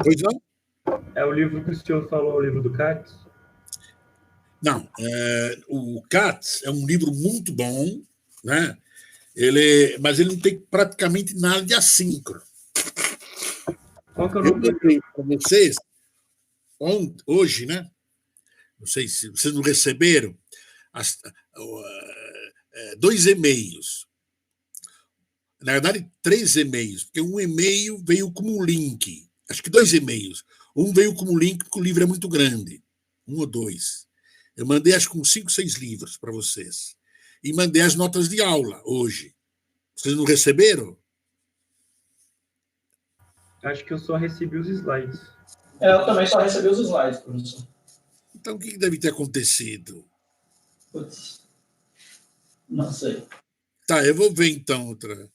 Pois não? É o livro que o senhor falou, o livro do Katz? Não, o Katz é um livro muito bom, né? Mas ele não tem praticamente nada de assíncrono. Qual que é o Eu nome do livro? mandei para vocês hoje, né? Não sei se vocês não receberam, dois e-mails. Na verdade, três e-mails, porque um e-mail veio como um link. Acho que dois e-mails. Um veio como link porque o livro é muito grande. Um ou dois. Eu mandei, acho que uns 5, 6 livros para vocês. E mandei as notas de aula hoje. Vocês não receberam? Acho que eu só recebi os slides. Eu também só recebi os slides, professor. Então, o que deve ter acontecido? Putz, não sei. Tá, eu vou ver então outra.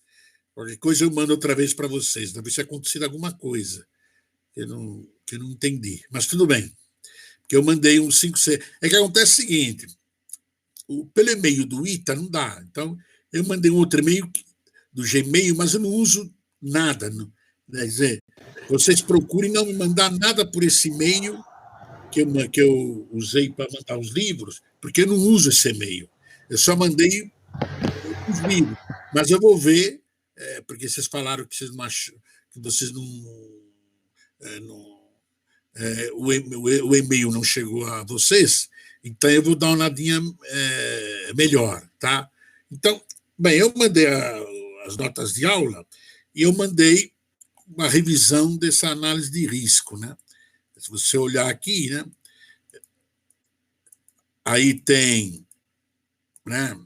Qualquer coisa eu mando outra vez para vocês. Deve ter acontecido alguma coisa que eu não entendi. Mas tudo bem. Porque eu mandei um 5, 6. É que acontece o seguinte: pelo e-mail do ITA não dá. Então, eu mandei um outro e-mail do Gmail, mas eu não uso nada. Quer dizer, vocês procurem não me mandar nada por esse e-mail que eu usei para mandar os livros, porque eu não uso esse e-mail. Eu só mandei os livros. Mas eu vou ver, porque vocês falaram que vocês não acham, que vocês não o e-mail não chegou a vocês, então eu vou dar uma olhadinha melhor, tá? Então, bem, eu mandei as notas de aula e eu mandei uma revisão dessa análise de risco, né? Se você olhar aqui, né? Aí tem, né?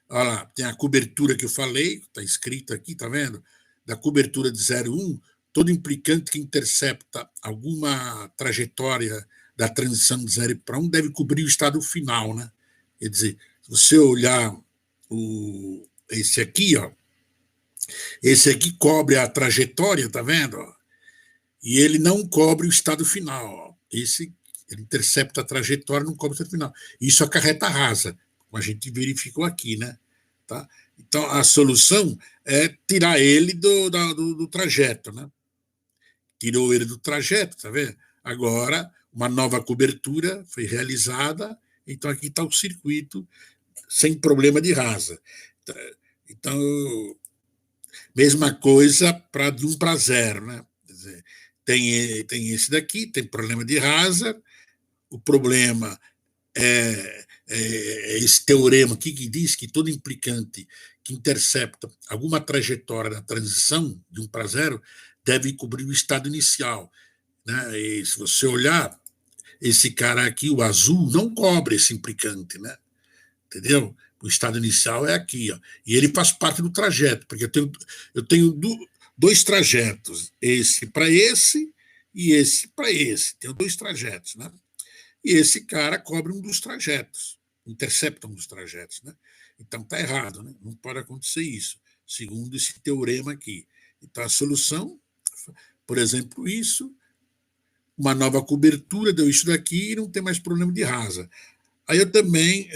Olha lá, tem a cobertura que eu falei, está escrito aqui, tá vendo? Da cobertura de 0,1, todo implicante que intercepta alguma trajetória da transição de 0 para 1 deve cobrir o estado final, né? Quer dizer, se você olhar esse aqui, ó, esse aqui cobre a trajetória, tá vendo? Ó? E ele não cobre o estado final. Ó. Esse ele intercepta a trajetória, não cobre o estado final. Isso acarreta rasa, como a gente verificou aqui, né? Tá? Então, a solução é tirar ele do trajeto, né? Tirou ele do trajeto, tá vendo? Agora, uma nova cobertura foi realizada, então aqui está o circuito sem problema de rasa. Então, mesma coisa para de 1 para 0, né? Quer dizer, tem esse daqui, tem problema de rasa, o problema é esse teorema aqui que diz que todo implicante que intercepta alguma trajetória da transição de 1 para 0 deve cobrir o estado inicial. Né? E se você olhar, esse cara aqui, o azul, não cobre esse implicante, né? Entendeu? O estado inicial é aqui, ó. E ele faz parte do trajeto, porque eu tenho dois trajetos, esse para esse e esse para esse. Tenho dois trajetos, né? E esse cara cobre um dos trajetos, intercepta um dos trajetos, né? Então está errado, né? Não pode acontecer isso, segundo esse teorema aqui. Então a solução, por exemplo, isso, uma nova cobertura deu isso daqui e não tem mais problema de rasa. Aí eu também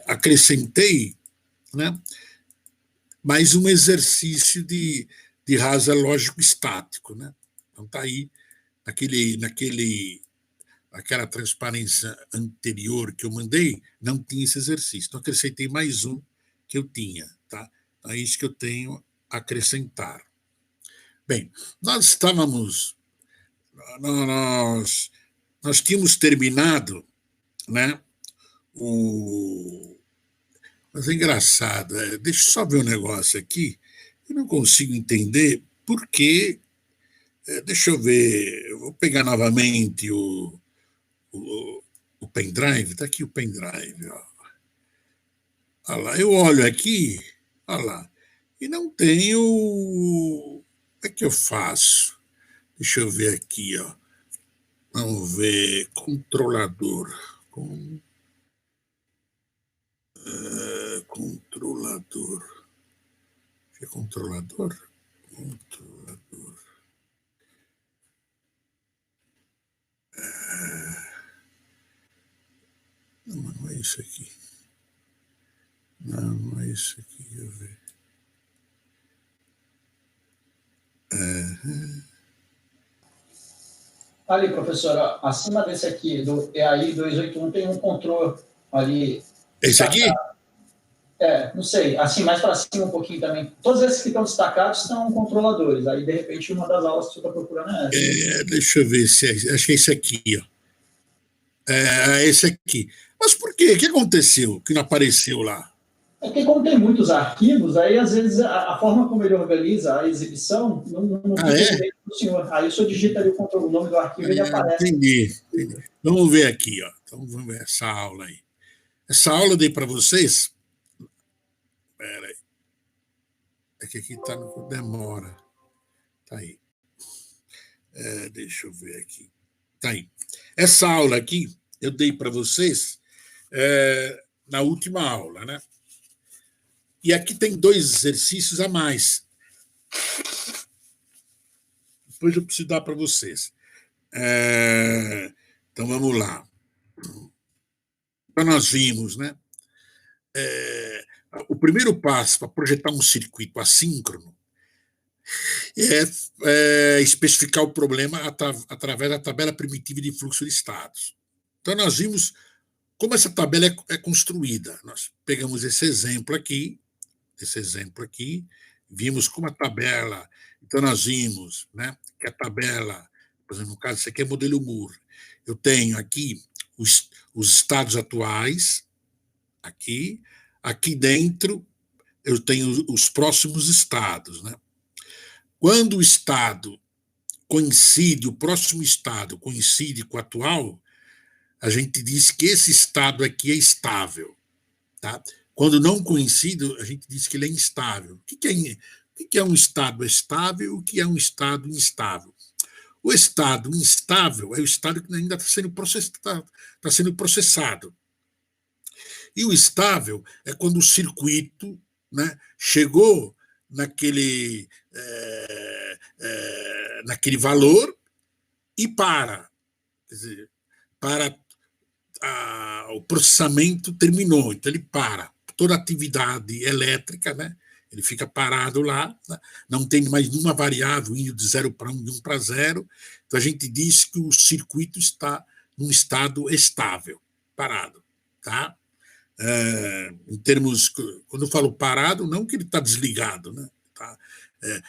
acrescentei, né, mais um exercício de rasa lógico-estático. Né? Então está aí, aquela transparência anterior que eu mandei, não tinha esse exercício. Então acrescentei mais um que eu tinha. Tá? Então é isso que eu tenho a acrescentar. Bem, nós estávamos. Nós tínhamos terminado, né? Mas é engraçado, deixa eu só ver um negócio aqui. Eu não consigo entender por que. Deixa eu ver, eu vou pegar novamente o pendrive, está aqui o pendrive. Ó. Olha lá, eu olho aqui, olha lá, e não tenho. Como é que eu faço? Deixa eu ver aqui, ó. Vamos ver, controlador. Controlador. É controlador? Controlador. Não, não é isso aqui. Não, não é isso aqui. Deixa eu ver. Ali, professora, acima desse aqui, do EAI 281, tem um controle ali. Esse aqui? Não sei, assim, mais para cima um pouquinho também. Todos esses que estão destacados são controladores. Aí, de repente, uma das aulas que você está procurando é essa. Deixa eu ver se acho que é esse aqui, ó. Esse aqui. Mas por quê? O que aconteceu que não apareceu lá? É que como tem muitos arquivos, aí às vezes a forma como ele organiza a exibição não fica direito para o senhor. Aí o senhor digita ali o nome do arquivo e ele aparece. Entendi. Vamos ver aqui, ó. Então vamos ver essa aula aí. Essa aula eu dei para vocês. Espera aí. É que aqui está no demora. Tá aí. Deixa eu ver aqui. Tá aí. Essa aula aqui eu dei para vocês na última aula, né? E aqui tem 2 exercícios a mais. Depois eu preciso dar para vocês. Então vamos lá. Então nós vimos, né? O primeiro passo para projetar um circuito assíncrono é especificar o problema através da tabela primitiva de fluxo de estados. Então nós vimos como essa tabela é construída. Nós pegamos esse exemplo aqui, vimos como a tabela. Então nós vimos, né, que a tabela, por exemplo, no caso, isso aqui é modelo Moore. Eu tenho aqui os estados atuais, aqui dentro eu tenho os próximos estados, né? Quando o estado coincide, o próximo estado coincide com o atual, a gente diz que esse estado aqui é estável, tá? Quando não coincide, a gente diz que ele é instável. O que é um estado estável e o que é um estado instável? O estado instável é o estado que ainda está sendo processado. E o estável é quando o circuito, né, chegou naquele valor e para. Quer dizer, o processamento terminou, então ele para. Toda atividade elétrica, né, ele fica parado lá, né, não tem mais nenhuma variável indo de 0 para 1, de 1 para 0. Então a gente diz que o circuito está num estado estável, parado. Tá? Em termos, quando eu falo parado, não que ele está desligado, né? Tá?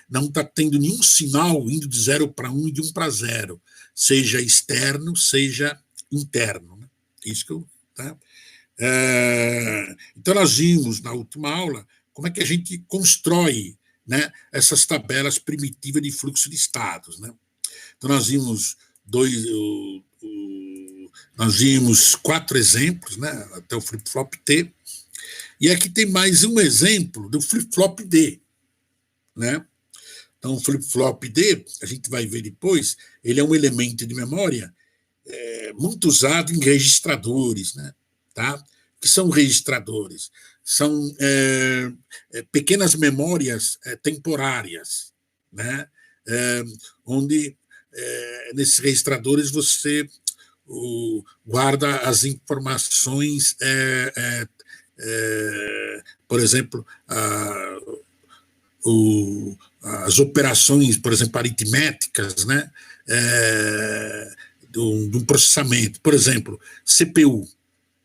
Não está tendo nenhum sinal indo de 0 para 1 e de 1 para 0, seja externo, seja interno. Né? Isso que eu. Tá? Então, nós vimos na última aula como é que a gente constrói, né, essas tabelas primitivas de fluxo de estados. Né? Então, nós vimos nós vimos 4 exemplos, né, até o flip-flop T, e aqui tem mais um exemplo do flip-flop D. Né? Então, o flip-flop D, a gente vai ver depois, ele é um elemento de memória muito usado em registradores. Né? Tá? Que são registradores? São pequenas memórias temporárias, né? Onde, nesses registradores, você guarda as informações, por exemplo, as operações, por exemplo, aritméticas, né, de um processamento. Por exemplo, CPU,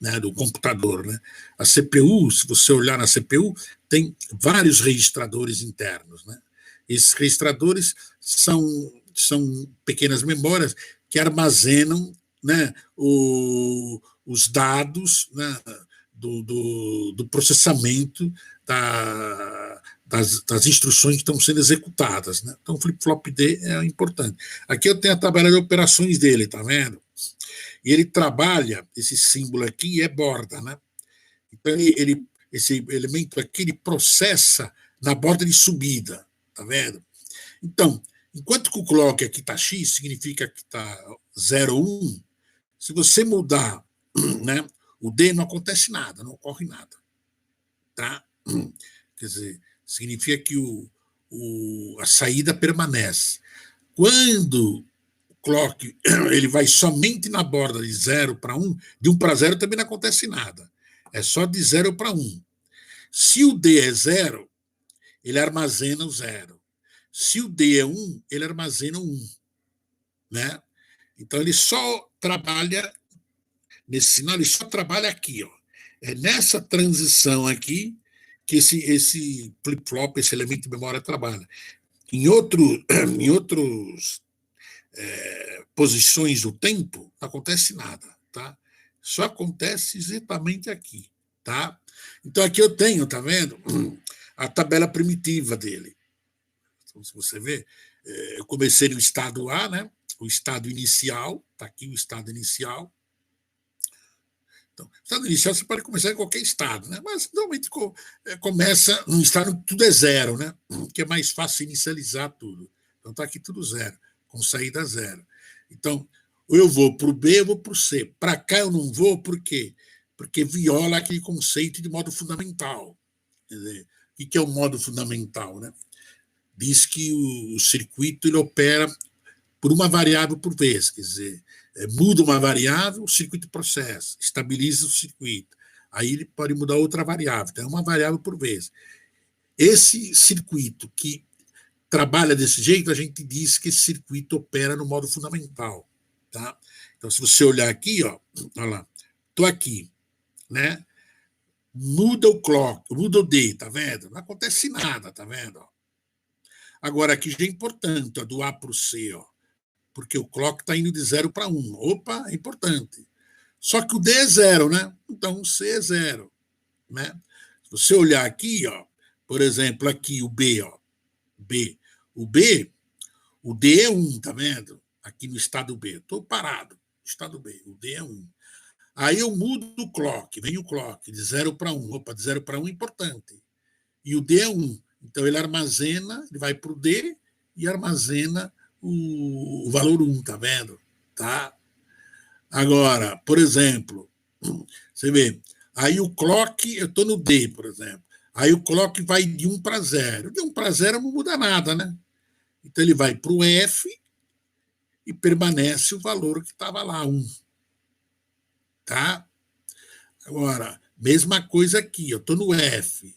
né, do computador. Né? A CPU, se você olhar na CPU, tem vários registradores internos. Né? Esses registradores são pequenas memórias que armazenam, né, os dados, né, do processamento das instruções que estão sendo executadas. Né? Então, o flip-flop D é importante. Aqui eu tenho a tabela de operações dele, tá vendo? E ele trabalha, esse símbolo aqui é borda. Né? Então, esse elemento aqui, ele processa na borda de subida, tá vendo? Então, enquanto que o clock aqui está X, significa que está 0, 1, se você mudar, né, o D, não acontece nada, não ocorre nada. Tá? Quer dizer, significa que a saída permanece. Quando o clock ele vai somente na borda de 0 para 1, de 1 para 0 também não acontece nada. É só de 0 para 1. Se o D é 0, ele armazena o 0. Se o D é 1, ele armazena o 1. Né? Então, ele só trabalha nesse sinal, ele só trabalha aqui. Ó. É nessa transição aqui que esse flip-flop, esse elemento de memória trabalha. Em outros posições do tempo, não acontece nada. Tá? Só acontece exatamente aqui. Tá? Então, aqui eu tenho, tá vendo? A tabela primitiva dele. Então, se você vê, eu comecei no estado A, né? O estado inicial, está aqui o estado inicial. Então, estado inicial você pode começar em qualquer estado, né? Mas normalmente começa num estado que tudo é zero, né? Que é mais fácil inicializar tudo. Então está aqui tudo zero, com saída zero. Então, ou eu vou para o B, eu vou para o C. Para cá eu não vou, por quê? Porque viola aquele conceito de modo fundamental. Quer dizer, o que é o modo fundamental, né? Diz que o circuito ele opera por uma variável por vez, quer dizer, muda uma variável, o circuito processa, estabiliza o circuito. Aí ele pode mudar outra variável, então é uma variável por vez. Esse circuito que trabalha desse jeito, a gente diz que esse circuito opera no modo fundamental. Tá? Então, se você olhar aqui, ó, olha lá, estou aqui, né? Muda o clock, muda o D, tá vendo? Não acontece nada, tá vendo? Agora, aqui já é importante, ó, do A para o C, ó, porque o clock está indo de 0 para 1. Opa, é importante. Só que o D é 0, né? Então o C é 0. Né? Se você olhar aqui, ó, por exemplo, aqui o B, ó, B. O B, o D é 1, tá vendo? Aqui no estado B. Estou parado, estado B, o D é 1. Aí eu mudo o clock, vem o clock, de 0 para 1. Opa, de 0 para 1 é importante. E o D é 1. Então ele armazena, ele vai para o D e armazena o valor 1, tá vendo? Tá? Agora, por exemplo, você vê, aí o clock, eu estou no D, por exemplo, aí o clock vai de 1 para 0. De 1 para 0 não muda nada, né? Então ele vai para o F e permanece o valor que estava lá, 1. Tá? Agora, mesma coisa aqui, eu estou no F,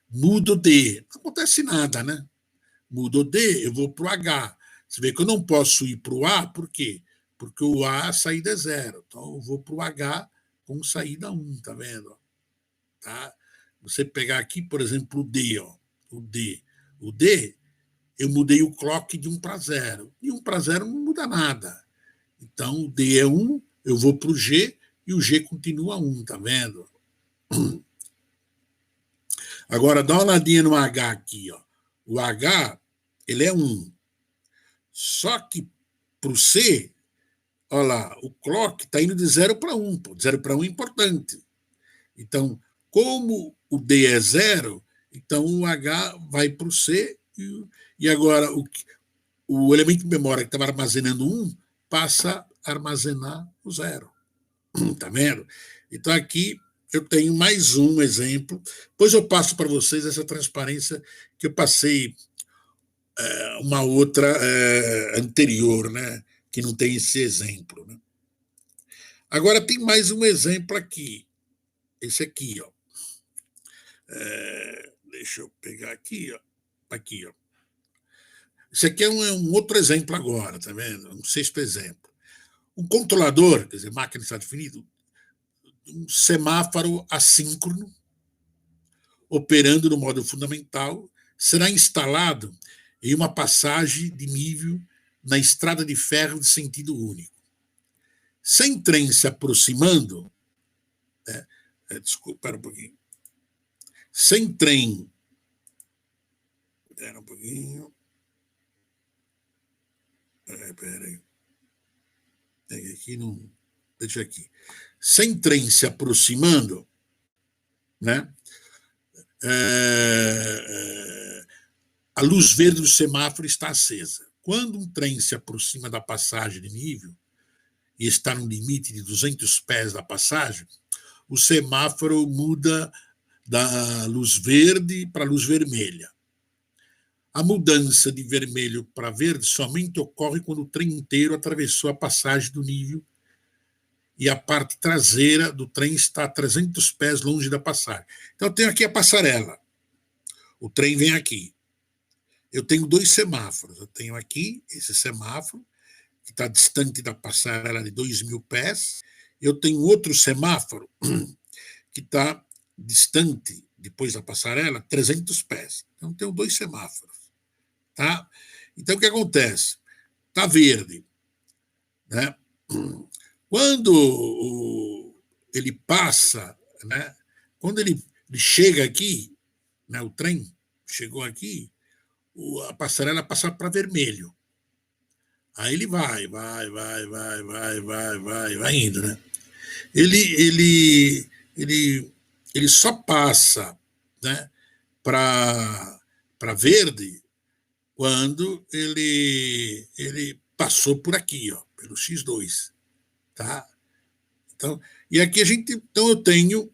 mudo o D, não acontece nada, né? Mudo o D, eu vou para o H. Você vê que eu não posso ir para o A, por quê? Porque o A, a saída é 0. Então, eu vou para o H com saída 1, tá vendo? Tá? Você pegar aqui, por exemplo, o D. Ó, o D. O D, eu mudei o clock de 1 para 0. De 1 para 0 não muda nada. Então, o D é 1, eu vou para o G e o G continua 1, tá vendo? Agora, dá uma olhadinha no H aqui. Ó. O H, ele é 1. Só que para o C, olha lá, o clock está indo de 0 para 1. De 0 para 1 é importante. Então, como o D é 0, então o H vai para o C e agora o elemento de memória que estava armazenando 1 passa a armazenar o 0. Está vendo? Então, aqui eu tenho mais um exemplo. Depois eu passo para vocês essa transparência que eu passei uma outra anterior, né, que não tem esse exemplo. Né? Agora tem mais um exemplo aqui. Esse aqui, ó. Deixa eu pegar aqui, ó. Aqui, ó. Esse aqui é um outro exemplo agora, tá vendo? Um sexto exemplo. Um controlador, quer dizer, máquina de estado definido, um semáforo assíncrono, operando no modo fundamental, será instalado em uma passagem de nível na estrada de ferro de sentido único. Sem trem se aproximando, desculpa, espera um pouquinho. Sem trem, espera um pouquinho. Espera aí. Aqui não, deixa aqui. Sem trem se aproximando, né? A luz verde do semáforo está acesa. Quando um trem se aproxima da passagem de nível e está no limite de 200 pés da passagem, o semáforo muda da luz verde para a luz vermelha. A mudança de vermelho para verde somente ocorre quando o trem inteiro atravessou a passagem do nível e a parte traseira do trem está a 300 pés longe da passagem. Então, eu tenho aqui a passarela. O trem vem aqui. Eu tenho 2 semáforos. Eu tenho aqui esse semáforo, que está distante da passarela de 2.000 pés. Eu tenho outro semáforo que está distante, depois da passarela, 300 pés. Então, tenho 2 semáforos. Tá? Então, o que acontece? Está verde. Né? Quando ele passa, né? Quando ele chega aqui, né? O trem chegou aqui, a passarela passa para vermelho. Aí ele vai indo, né? Ele só passa, né, para verde quando ele passou por aqui, ó, pelo X2, tá? Então, e aqui então eu tenho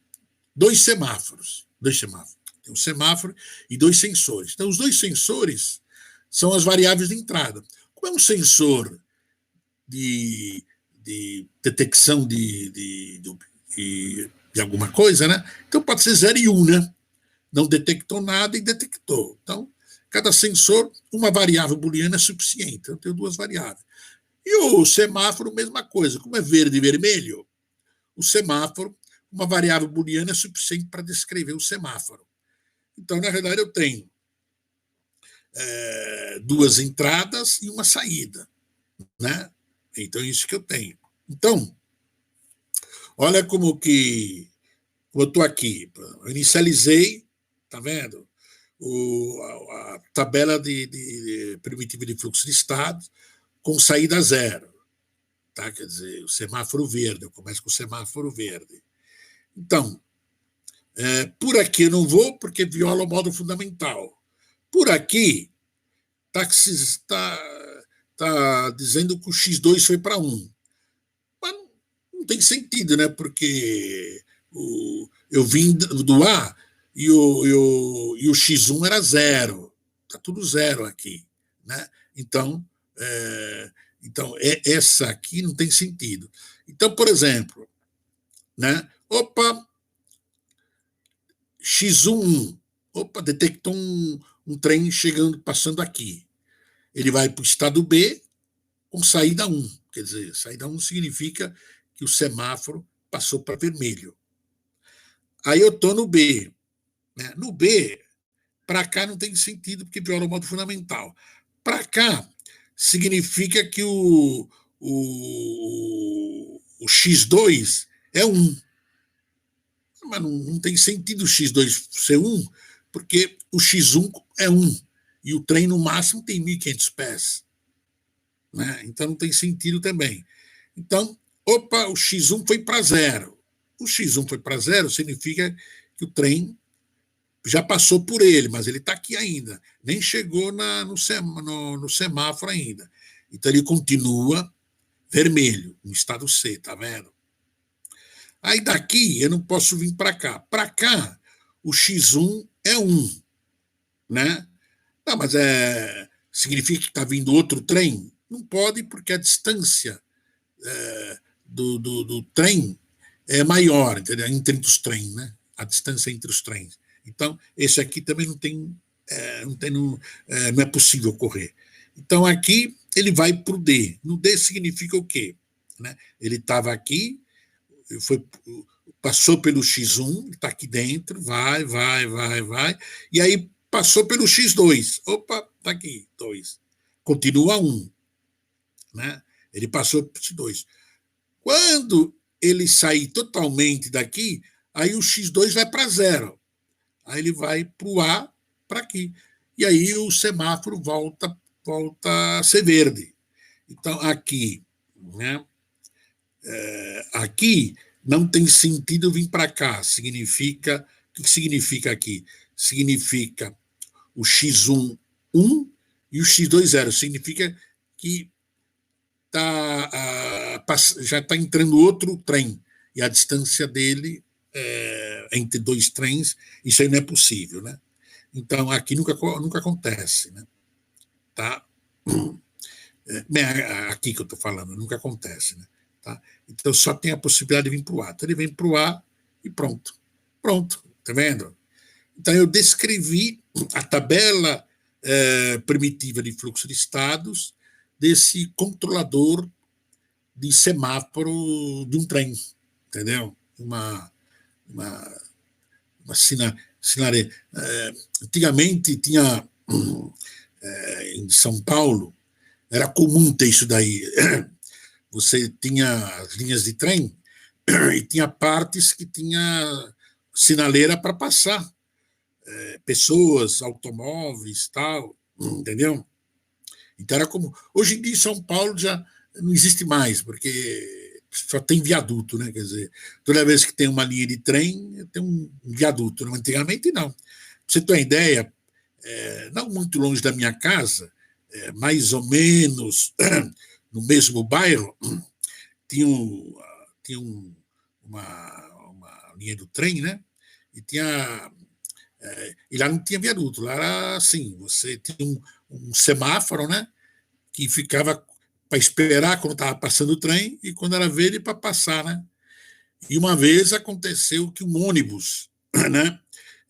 2 semáforos, tem um semáforo e 2 sensores. Então, os 2 sensores são as variáveis de entrada. Como é um sensor de detecção de alguma coisa, né? Então pode ser 0 e 1, né? Não detectou nada e detectou. Então, cada sensor, uma variável booleana é suficiente. Eu tenho 2 variáveis. E o semáforo, mesma coisa. Como é verde e vermelho, o semáforo, uma variável booleana é suficiente para descrever o semáforo. Então, na verdade, eu tenho 2 entradas e uma saída, né? Então, é isso que eu tenho. Então, olha como que eu estou aqui. Eu inicializei, tá vendo? A tabela de primitiva de fluxo de estados com saída 0. Tá? Quer dizer, o semáforo verde. Eu começo com o semáforo verde. Então, por aqui eu não vou, porque viola o modo fundamental. Por aqui, tá dizendo que o X2 foi para 1. Mas não tem sentido, né? Porque eu vim do A e o X1 era 0. Está tudo 0 aqui, né? Então, essa aqui não tem sentido. Então, por exemplo, né? Opa, X1, opa, detectou um trem chegando, passando aqui. Ele vai para o estado B com saída 1. Quer dizer, saída 1 significa que o semáforo passou para vermelho. Aí eu estou no B. Né? No B, para cá não tem sentido, porque viola o modo fundamental. Para cá, significa que o X2 é 1. Mas não tem sentido o X2 ser 1, porque o X1 é 1. E o trem, no máximo, tem 1.500 pés. Né? Então, não tem sentido também. Então, opa, o X1 foi para 0. O X1 foi para 0 significa que o trem já passou por ele, mas ele está aqui ainda. Nem chegou no semáforo ainda. Então, ele continua vermelho, no estado C, tá vendo? Aí daqui eu não posso vir para cá. Para cá, o X1 é 1. Né? Não, mas significa que está vindo outro trem? Não pode, porque a distância do trem é maior, entendeu? Entre os trens, né? A distância entre os trens. Então, esse aqui também não é possível correr. Então, aqui ele vai para o D. No D significa o quê? Né? Ele estava aqui, passou pelo X1, está aqui dentro, vai, e aí passou pelo X2. Opa, está aqui, 2. Continua 1. Né? Ele passou pelo X2. Quando ele sair totalmente daqui, aí o X2 vai para 0. Aí ele vai para o A, para aqui. E aí o semáforo volta a ser verde. Então, aqui, né? Aqui não tem sentido vir para cá. Significa, o que significa aqui? Significa o X1, 1 e o X2, 0. Significa que já está entrando outro trem e a distância dele entre 2 trens, isso aí não é possível, né? Então, aqui nunca acontece, né? Tá? Aqui que eu estou falando, nunca acontece, né? Tá? Então, só tem a possibilidade de vir para o A. Então, ele vem para o A e pronto. Pronto, tá vendo? Então, eu descrevi a tabela primitiva de fluxo de estados desse controlador de semáforo de um trem, entendeu? Uma sinaleira. Antigamente tinha, em São Paulo, era comum ter isso daí. Você tinha as linhas de trem e tinha partes que tinha sinaleira para passar. Pessoas, automóveis, tal, entendeu? Então era como... Hoje em dia, em São Paulo já não existe mais, porque só tem viaduto, né? Quer dizer, toda vez que tem uma linha de trem, tem um viaduto. Antigamente, não. Pra você ter uma ideia, não muito longe da minha casa, mais ou menos no mesmo bairro, tinha uma linha do trem, né? E lá não tinha viaduto, lá era assim, você tinha um semáforo, né? Que ficava para esperar quando estava passando o trem e quando era verde para passar, né? E uma vez aconteceu que um ônibus, né?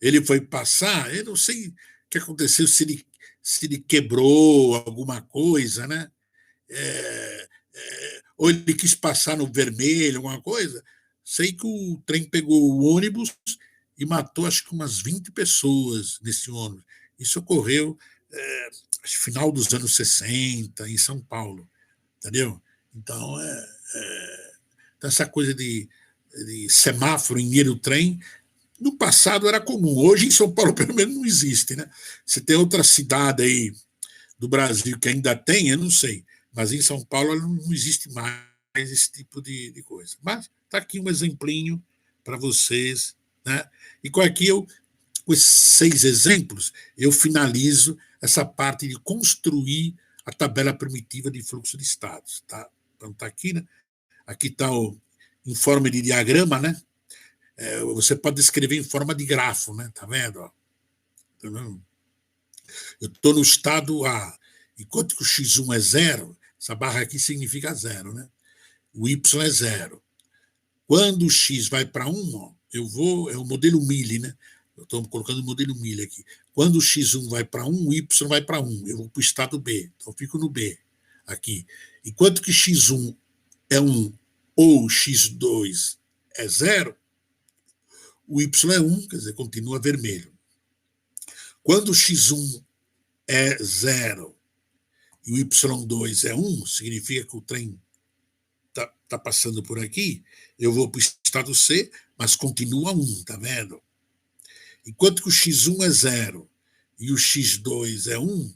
Ele foi passar, eu não sei o que aconteceu, se ele quebrou alguma coisa, né? Ou ele quis passar no vermelho, alguma coisa. Sei que o trem pegou o ônibus e matou acho que umas 20 pessoas nesse ônibus. Isso ocorreu final dos anos 60, em São Paulo, entendeu? Então, essa coisa de semáforo em linha do trem, no passado era comum. Hoje, em São Paulo, pelo menos, não existe, né? Se tem outra cidade aí do Brasil que ainda tem, eu não sei. Mas em São Paulo não existe mais esse tipo de coisa. Mas está aqui um exemplinho para vocês, né? E com esses 6 exemplos, eu finalizo essa parte de construir a tabela primitiva de fluxo de estados. Tá? Então está aqui, né? Aqui está em forma de diagrama, né? Você pode escrever em forma de grafo, né? Tá vendo? Ó? Tá vendo? Eu estou no estado A. Enquanto que o x1 é 0, essa barra aqui significa 0, né? O y é 0. Quando o x vai para 1, é o modelo Mille, né? Eu estou colocando o modelo Mille aqui. Quando o x1 vai para 1, o y vai para 1. Eu vou para o estado B. Então, eu fico no B aqui. Enquanto que x1 é 1 ou x2 é 0, o y é 1, quer dizer, continua vermelho. Quando o x1 é 0 e o y2 é 1, significa que o trem está passando por aqui, eu vou para o estado C, mas continua 1, tá vendo? Enquanto que o x1 é 0 e o x2 é 1,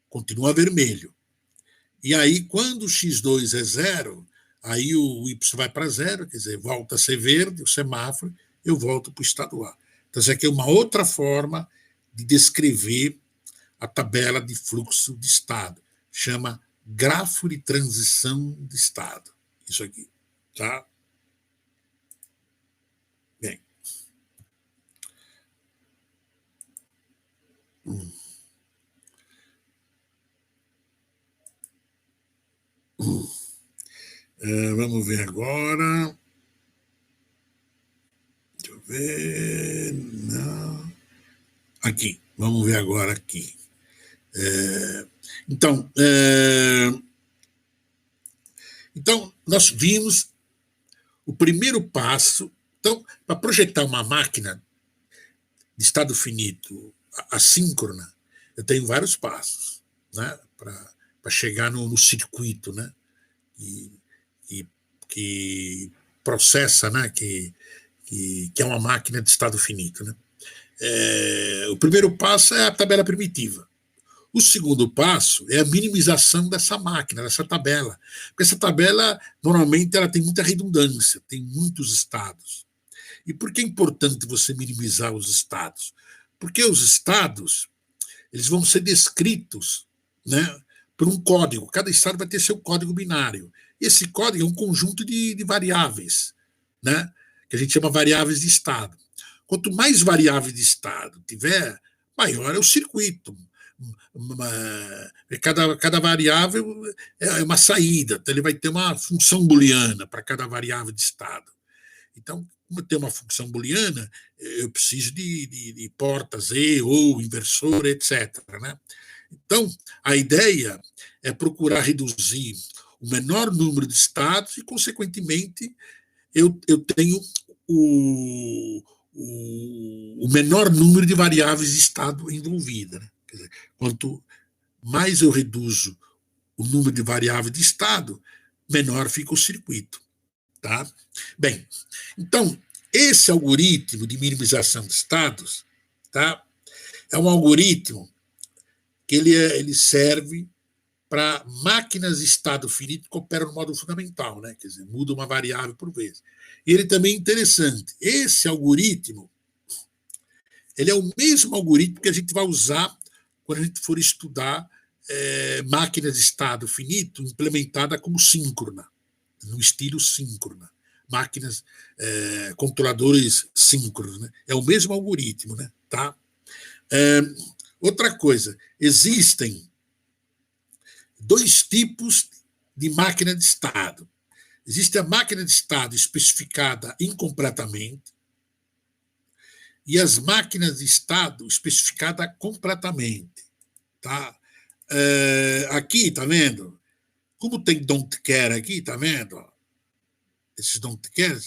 continua vermelho. E aí, quando o x2 é 0, aí o y vai para 0, quer dizer, volta a ser verde, o semáforo, eu volto para o estado A. Então, isso aqui é uma outra forma de descrever a tabela de fluxo de estado. Chama grafo de transição de estado. Isso aqui, tá? Bem. Vamos ver agora. Deixa eu ver. Não. Aqui, vamos ver agora aqui. Então, nós vimos o primeiro passo. Então, para projetar uma máquina de estado finito assíncrona, eu tenho vários passos, né, para chegar no circuito, né, que processa, né, que é uma máquina de estado finito. Né. O primeiro passo é a tabela primitiva. O segundo passo é a minimização dessa máquina, dessa tabela. Porque essa tabela, normalmente, ela tem muita redundância, tem muitos estados. E por que é importante você minimizar os estados? Porque os estados, eles vão ser descritos, né, por um código. Cada estado vai ter seu código binário. E esse código é um conjunto de variáveis, né, que a gente chama variáveis de estado. Quanto mais variáveis de estado tiver, maior é o circuito. Cada variável é uma saída, então ele vai ter uma função booleana para cada variável de estado. Então, como eu tenho uma função booleana, eu preciso de portas E ou inversor, etc. Né? Então, a ideia é procurar reduzir o menor número de estados e, consequentemente, eu tenho o menor número de variáveis de estado envolvida. Né? Quer dizer, quanto mais eu reduzo o número de variáveis de estado, menor fica o circuito. Tá? Bem, então, esse algoritmo de minimização de estados, tá, é um algoritmo que ele serve para máquinas de estado finito que operam no modo fundamental, né? Quer dizer, muda uma variável por vez. E ele também é interessante. Esse algoritmo, ele é o mesmo algoritmo que a gente vai usar quando a gente for estudar máquinas de estado finito implementada como síncrona, no estilo síncrona. Máquinas, controladores síncronos. Né? É o mesmo algoritmo. Né? Tá? Outra coisa, existem 2 tipos de máquina de estado. Existe a máquina de estado especificada incompletamente e as máquinas de estado especificadas completamente. Tá? Aqui, tá vendo? Como tem don't care aqui, tá vendo? Esses don't care,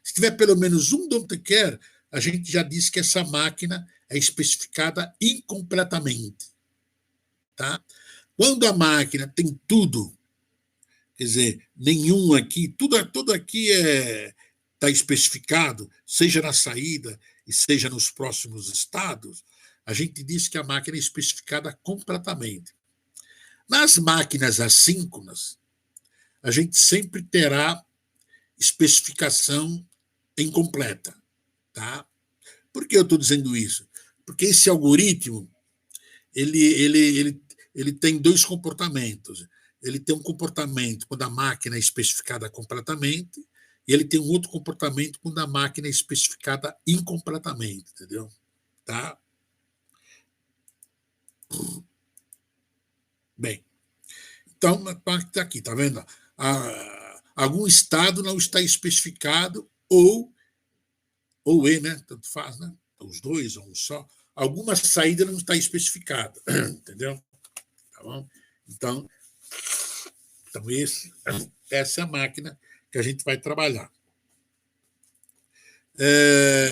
se tiver pelo menos um don't care, a gente já disse que essa máquina é especificada incompletamente. Tá? Quando a máquina tem tudo, quer dizer, nenhum aqui, tudo aqui está especificado, seja na saída e seja nos próximos estados, a gente diz que a máquina é especificada completamente. Nas máquinas assíncronas, a gente sempre terá especificação incompleta. Tá? Por que eu estou dizendo isso? Porque esse algoritmo ele tem 2 comportamentos. Ele tem um comportamento quando a máquina é especificada completamente e ele tem um outro comportamento quando a máquina é especificada incompletamente, entendeu? Tá? Bem, então, está aqui, tá vendo? Algum estado não está especificado ou E, né? Tanto faz, né? Os 2 ou um só. Alguma saída não está especificada, entendeu? Tá bom? Então essa é a máquina que a gente vai trabalhar.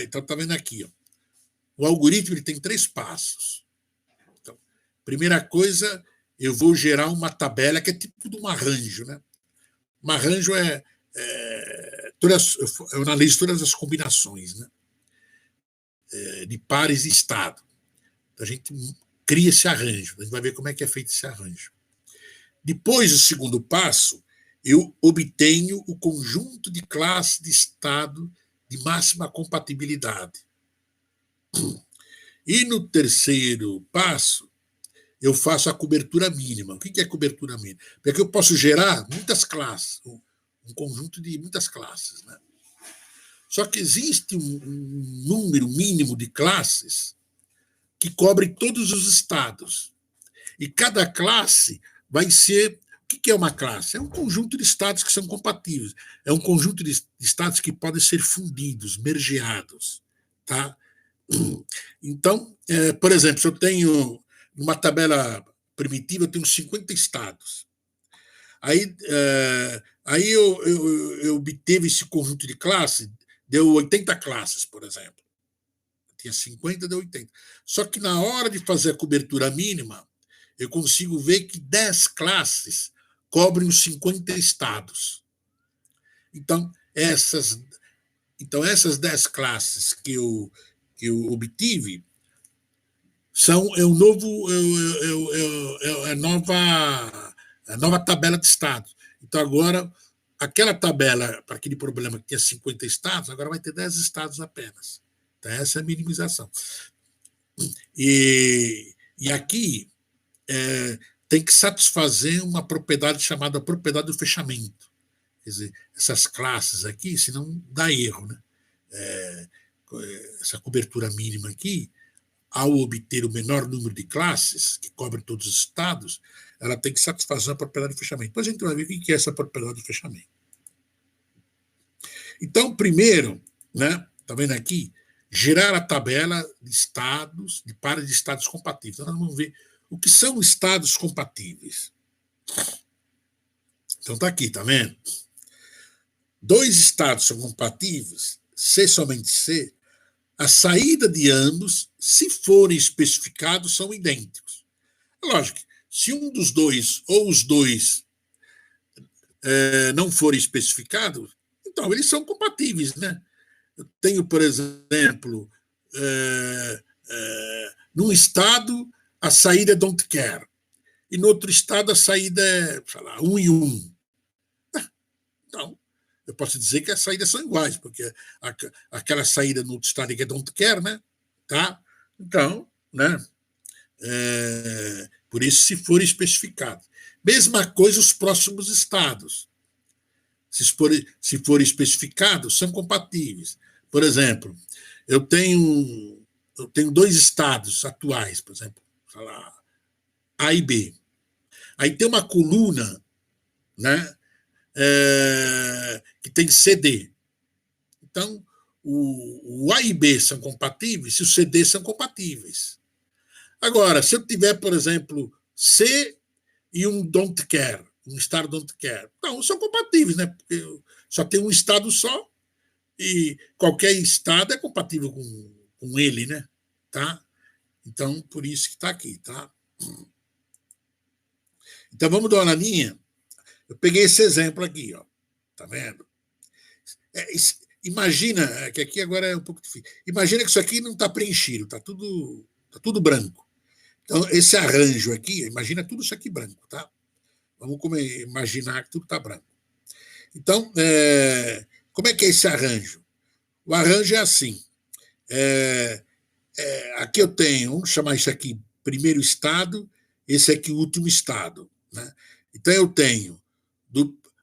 Então, está vendo aqui. Ó. O algoritmo ele tem 3 passos. Então, primeira coisa, eu vou gerar uma tabela que é tipo de um arranjo. Né? Um arranjo eu analiso todas as combinações, né? De pares de estado. Então, a gente cria esse arranjo. A gente vai ver como é que é feito esse arranjo. Depois, o segundo passo, eu obtenho o conjunto de classes de estado de máxima compatibilidade. E no terceiro passo, eu faço a cobertura mínima. O que é cobertura mínima? Porque eu posso gerar muitas classes, um conjunto de muitas classes. Né? Só que existe um número mínimo de classes que cobre todos os estados. E cada classe vai ser... O que é uma classe? É um conjunto de estados que são compatíveis. É um conjunto de estados que podem ser fundidos, mergeados. Tá? Então, por exemplo, se eu tenho uma tabela primitiva, eu tenho 50 estados. Aí eu obteve esse conjunto de classes, deu 80 classes, por exemplo. Tinha 50, deu 80. Só que na hora de fazer a cobertura mínima, eu consigo ver que 10 classes cobrem os 50 estados. Então, essas 10 classes que eu obtive é a nova tabela de estados. Então, agora, aquela tabela, para aquele problema que tinha 50 estados, agora vai ter 10 estados apenas. Então, essa é a minimização. E aqui tem que satisfazer uma propriedade chamada propriedade do fechamento. Quer dizer, essas classes aqui, senão dá erro. Né? Essa cobertura mínima aqui, ao obter o menor número de classes, que cobrem todos os estados, ela tem que satisfazer a propriedade do fechamento. Depois a gente vai ver o que é essa propriedade do fechamento. Então, primeiro, né, tá vendo aqui? Gerar a tabela de estados, de pares de estados compatíveis. Então, nós vamos ver o que são estados compatíveis? Então está aqui, tá vendo? Dois estados são compatíveis, C somente C, a saída de ambos, se forem especificados, são idênticos. É lógico, se um dos dois ou os dois não forem especificados, então eles são compatíveis, né? Eu tenho, por exemplo, num estado a saída é don't care, e no outro estado a saída é, sei lá, 1 e 1. Então, eu posso dizer que as saídas são iguais, porque aquela saída no outro estado que é don't care, né? Tá? Então, né? Por isso, se for especificado. Mesma coisa os próximos estados. Se for especificados, são compatíveis. Por exemplo, eu tenho dois estados atuais, por exemplo, sei lá, A e B. Aí tem uma coluna, né, que tem CD. Então, o A e B são compatíveis se os CD são compatíveis. Agora, se eu tiver, por exemplo, C e um don't care, um estado don't care, não, são compatíveis, né? Porque só tem um estado só e qualquer estado é compatível com ele, né? Tá? Então, por isso que está aqui, tá? Então, vamos dar uma olhadinha. Eu peguei esse exemplo aqui, ó. Tá vendo? Imagina, que aqui agora é um pouco difícil. Imagina que isso aqui não está preenchido, tá tudo branco. Então, esse arranjo aqui, imagina tudo isso aqui branco, tá? Vamos imaginar que tudo está branco. Então, como é que é esse arranjo? O arranjo é assim. Aqui eu tenho, vamos chamar isso aqui primeiro estado, esse aqui último estado, né? Então, eu tenho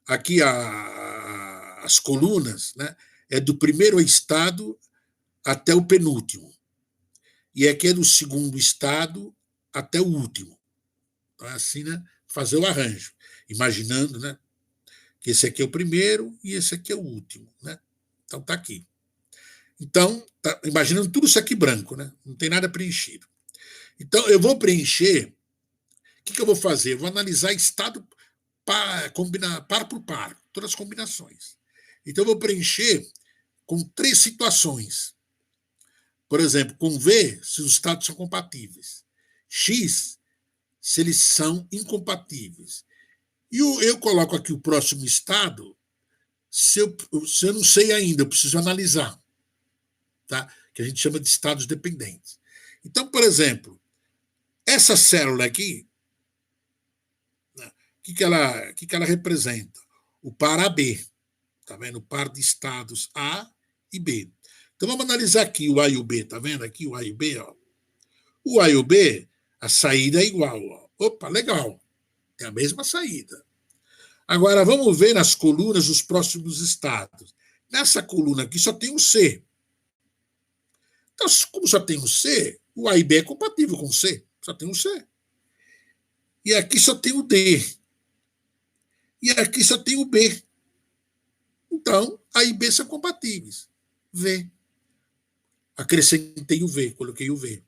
aqui as colunas, né? É do primeiro estado até o penúltimo. E aqui é do segundo estado até o último. Então, é assim, né? Fazer o arranjo, imaginando, né, que esse aqui é o primeiro e esse aqui é o último, né? Então tá aqui. Então, imaginando tudo isso aqui branco, né? Não tem nada preenchido. Então, eu vou preencher. O que eu vou fazer? Eu vou analisar estado par por par, todas as combinações. Então, eu vou preencher com 3 situações. Por exemplo, com V, se os estados são compatíveis. X, se eles são incompatíveis. E eu coloco aqui o próximo estado, se eu não sei ainda, eu preciso analisar, tá? Que a gente chama de estados dependentes. Então, por exemplo, essa célula aqui, né, o que ela representa? O par AB, tá vendo? O par de estados A e B. Então, vamos analisar aqui o A e o B, tá vendo aqui o A e o B? Ó. O A e o B, a saída é igual. Ó. Opa, legal. É a mesma saída. Agora, vamos ver nas colunas os próximos estados. Nessa coluna aqui só tem um C. Então, como só tem um C, o A e B é compatível com o C. Só tem um C. E aqui só tem o D. E aqui só tem o B. Então, A e B são compatíveis. V. Acrescentei o V, coloquei o V.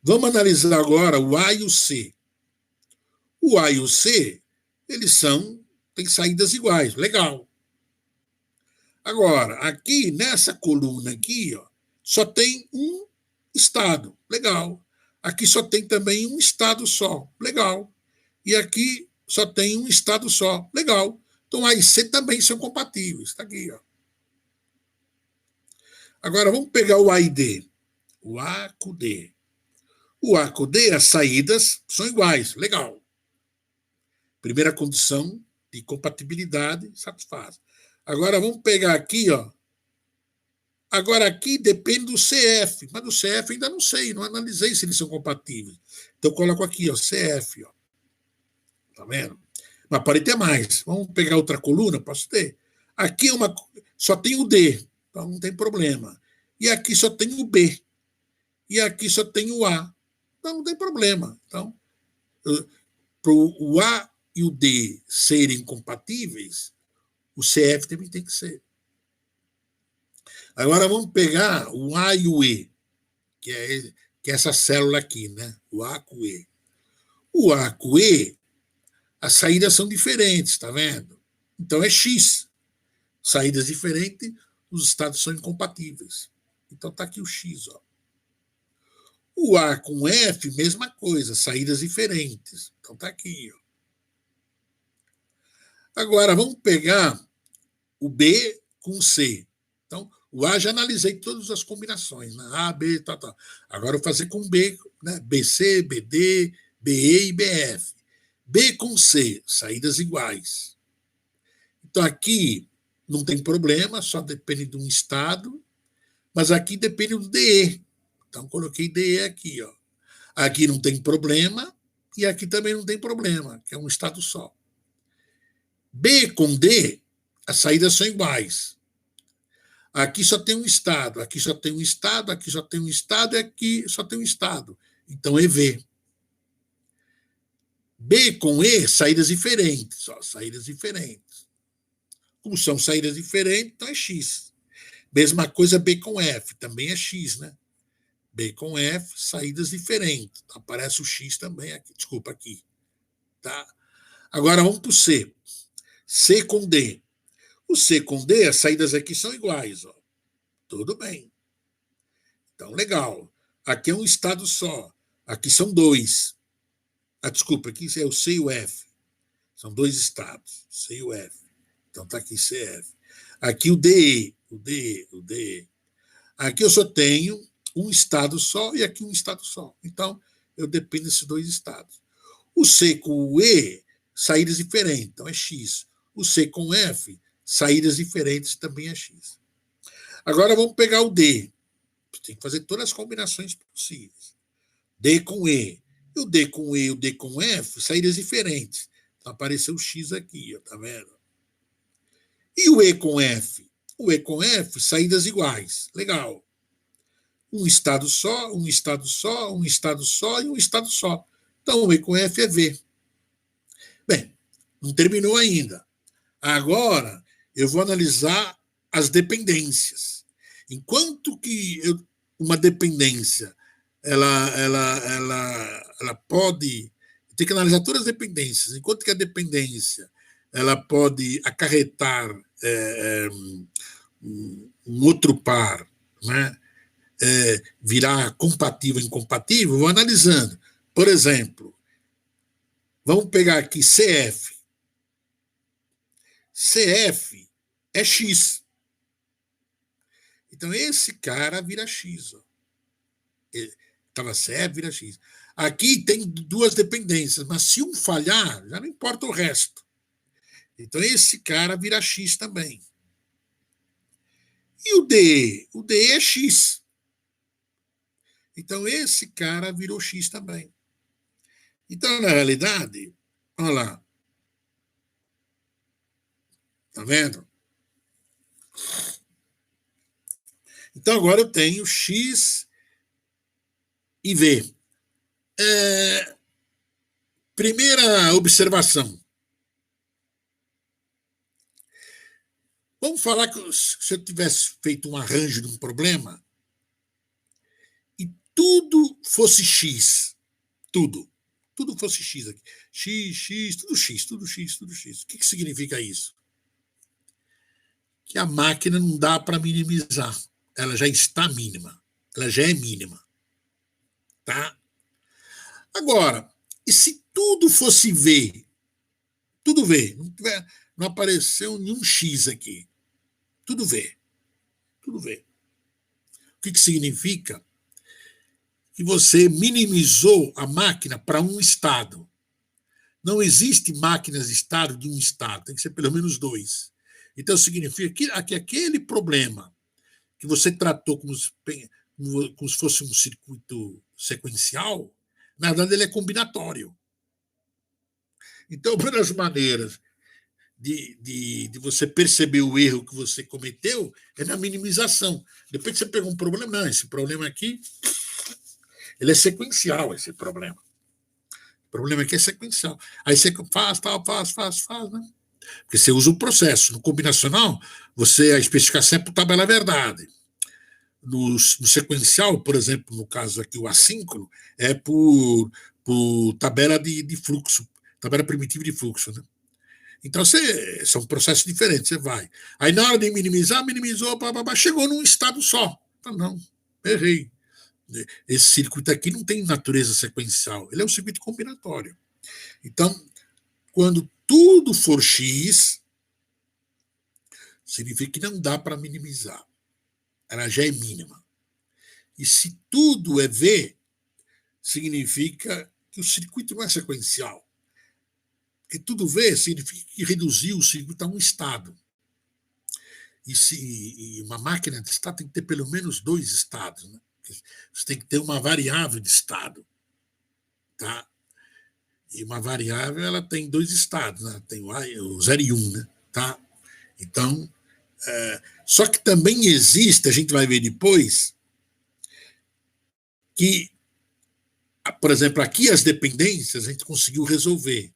Vamos analisar agora o A e o C. O A e o C, eles têm saídas iguais, legal. Agora, aqui nessa coluna aqui, ó, só tem um estado, legal. Aqui só tem também um estado só, legal. E aqui só tem um estado só, legal. Então A e C também são compatíveis, está aqui, ó. Agora vamos pegar o A e D. O A com D. O A com D, as saídas são iguais, legal. Primeira condição de compatibilidade satisfaz. Agora vamos pegar aqui, ó. Agora aqui depende do CF, mas do CF ainda não sei, não analisei se eles são compatíveis. Então eu coloco aqui, ó, CF, ó. Tá vendo? Mas pode ter mais. Vamos pegar outra coluna, posso ter. Aqui só tem o D, então não tem problema. E aqui só tem o B. E aqui só tem o A. Então não tem problema. Então, para o A e o D serem compatíveis, o CF também tem que ser. Agora vamos pegar o A e o E, que é essa célula aqui, né? O A com o E. O A com E, as saídas são diferentes, está vendo? Então é X. Saídas diferentes, os estados são incompatíveis. Então está aqui o X. Ó. O A com F, mesma coisa, saídas diferentes. Então está aqui. Ó. Agora, vamos pegar o B com C. Então, o A já analisei todas as combinações, né? A, B, tal, tal. Agora eu vou fazer com B, né? BC, BD, BE e BF. B com C, saídas iguais. Então, aqui não tem problema, só depende de um estado, mas aqui depende do DE. Então, coloquei DE aqui. Ó. Aqui não tem problema e aqui também não tem problema, que é um estado só. B com D, as saídas são iguais. Aqui só tem um estado, aqui só tem um estado, aqui só tem um estado e aqui só tem um estado. Então, EV. B com E, saídas diferentes. Ó, saídas diferentes. Como são saídas diferentes, então é X. Mesma coisa B com F, também é X, né? B com F, saídas diferentes. Então, aparece o X também aqui. Desculpa, aqui. Tá? Agora vamos para o C. C com D. O C com D, as saídas aqui são iguais. Ó. Tudo bem. Então, legal. Aqui é um estado só. Aqui são dois. Desculpa, aqui é o C e o F. São dois estados, C e o F. Então está aqui CF. Aqui o DE, o DE, o DE. Aqui eu só tenho um estado só e aqui um estado só. Então, eu dependo desses dois estados. O C com o E, saídas diferentes, então é X. O C com F, saídas diferentes, também é X. Agora vamos pegar o D. Tem que fazer todas as combinações possíveis. D com E. E o D com E e o D com F, saídas diferentes. Então apareceu o X aqui, ó, tá vendo? E o E com F? O E com F, saídas iguais. Legal. Um estado só, um estado só, um estado só e um estado só. Então o E com F é V. Bem, não terminou ainda. Agora eu vou analisar as dependências. Enquanto que uma dependência ela pode... Tem que analisar todas as dependências. Enquanto que a dependência ela pode acarretar um outro par, né? Virar compatível ou incompatível, vou analisando. Por exemplo, vamos pegar aqui CF. CF é X. Então, esse cara vira X. Estava CF, vira X. Aqui tem duas dependências, mas se um falhar, já não importa o resto. Então, esse cara vira X também. E o DE? O DE é X. Então, esse cara virou X também. Então, na realidade, olha lá. Tá vendo? Então, agora eu tenho X e V. Primeira observação. Vamos falar que se eu tivesse feito um arranjo de um problema e tudo fosse X, tudo fosse X aqui, X, tudo X, tudo X, tudo X. O que significa isso? Que a máquina não dá para minimizar. Ela já está mínima. Ela já é mínima. Tá? Agora, e se tudo fosse V? Tudo V. Não apareceu nenhum X aqui. Tudo V. Tudo V. O que significa? Que você minimizou a máquina para um estado. Não existe máquinas de estado de um estado. Tem que ser pelo menos dois. Então, significa que aquele problema que você tratou como se fosse um circuito sequencial, na verdade, ele é combinatório. Então, uma das maneiras de você perceber o erro que você cometeu é na minimização. Depois que você pega um problema, não, esse problema aqui, ele é sequencial, esse problema. O problema aqui é sequencial. Aí você faz, né? Porque você usa o processo. No combinacional, a especificação é por tabela verdade. No sequencial, por exemplo, no caso aqui, o assíncrono, é por por tabela de fluxo, tabela primitiva de fluxo, né? Então, são processos diferentes, você vai. Aí, na hora de minimizar, minimizou, chegou num estado só. Não, errei. Esse circuito aqui não tem natureza sequencial, ele é um circuito combinatório. Então, quando tudo for X, significa que não dá para minimizar. Ela já é mínima. E se tudo é V, significa que o circuito não é sequencial. Porque tudo V significa que reduziu o circuito a um estado. E uma máquina de estado tem que ter pelo menos 2 estados. Né? Você tem que ter uma variável de estado. Tá? E uma variável ela tem 2 estados. Né? Tem o 0 e 1. Né? Tá? Então, só que também existe, a gente vai ver depois, que, por exemplo, aqui as dependências a gente conseguiu resolver.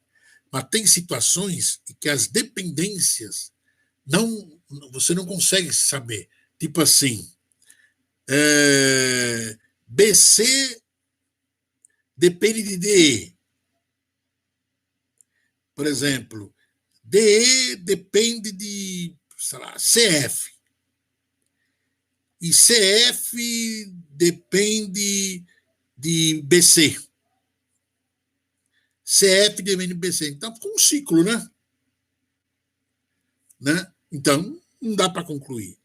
Mas tem situações em que as dependências você não consegue saber. Tipo assim, BC depende de DE. Por exemplo, DE depende de, sei lá, CF. E CF depende de BC. CF depende de BC. Então, ficou um ciclo, né? Então, não dá para concluir.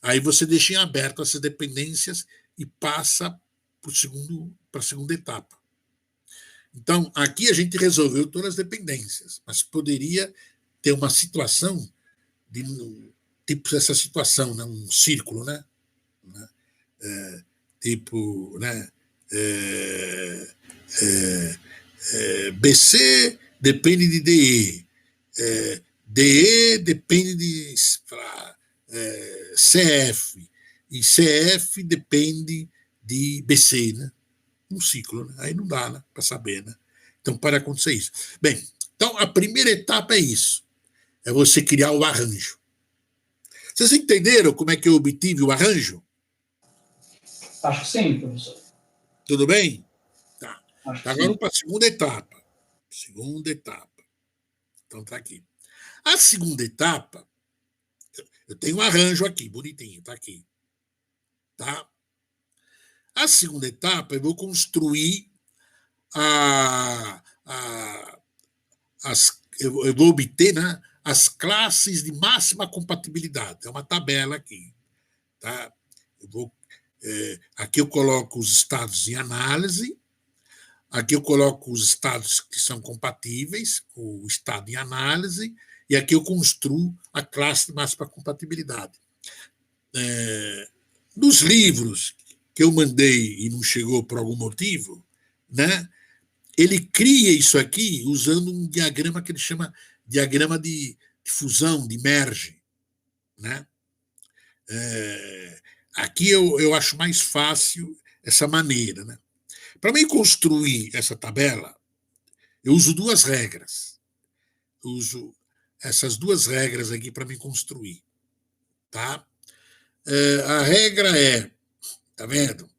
Aí você deixa em aberto essas dependências e passa para a segunda etapa. Então, aqui a gente resolveu todas as dependências, mas poderia ter uma situação, tipo essa situação, né? Um círculo, né? Tipo, né? BC depende de DE. DE depende de CF. E CF depende de BC, né? Um ciclo, né? Aí não dá, né? Para saber, né? Então, para acontecer isso. Bem, então a primeira etapa é isso. É você criar o arranjo. Vocês entenderam como é que eu obtive o arranjo? Acho que sim, professor. Tudo bem? Tá. Agora vamos para a segunda etapa. Segunda etapa. Então tá aqui. A segunda etapa, eu tenho um arranjo aqui, bonitinho, tá aqui. Tá? A segunda etapa, eu vou construir eu vou obter, né, as classes de máxima compatibilidade. É uma tabela aqui. Tá? Aqui eu coloco os estados em análise, aqui eu coloco os estados que são compatíveis com o estado em análise, e aqui eu construo a classe de máxima compatibilidade. Nos livros que eu mandei e não chegou por algum motivo, né, ele cria isso aqui usando um diagrama que ele chama diagrama de fusão, de merge. Né? Aqui eu acho mais fácil essa maneira. Né? Para mim construir essa tabela, eu uso 2 regras. Eu uso essas 2 regras aqui para me construir. Tá? A regra tá vendo?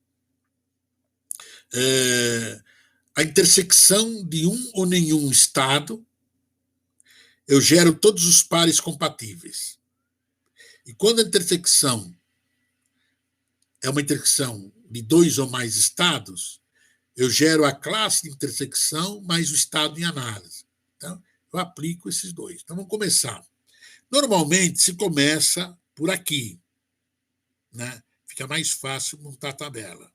A intersecção de um ou nenhum estado, eu gero todos os pares compatíveis. E quando a intersecção é uma intersecção de 2 ou mais estados, eu gero a classe de intersecção mais o estado em análise. Então, eu aplico esses 2. Então, vamos começar. Normalmente, se começa por aqui. Né? Fica mais fácil montar a tabela.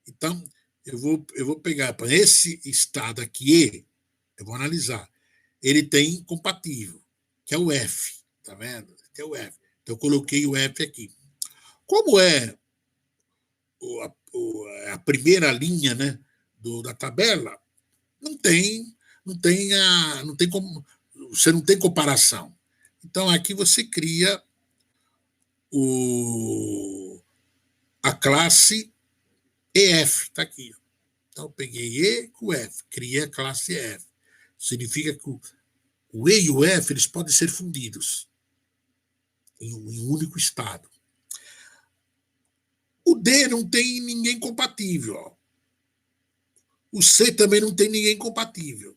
Então, eu vou pegar para esse estado aqui, eu vou analisar. Ele tem compatível, que é o F. Tá vendo? Que é o F. Então, eu coloquei o F aqui. Como é a primeira linha, né, da tabela, você não tem comparação. Então, aqui você cria a classe EF, está aqui. Então, eu peguei E com F, criei a classe EF. Significa que o E e o F eles podem ser fundidos em um único estado. O D não tem ninguém compatível. Ó. O C também não tem ninguém compatível.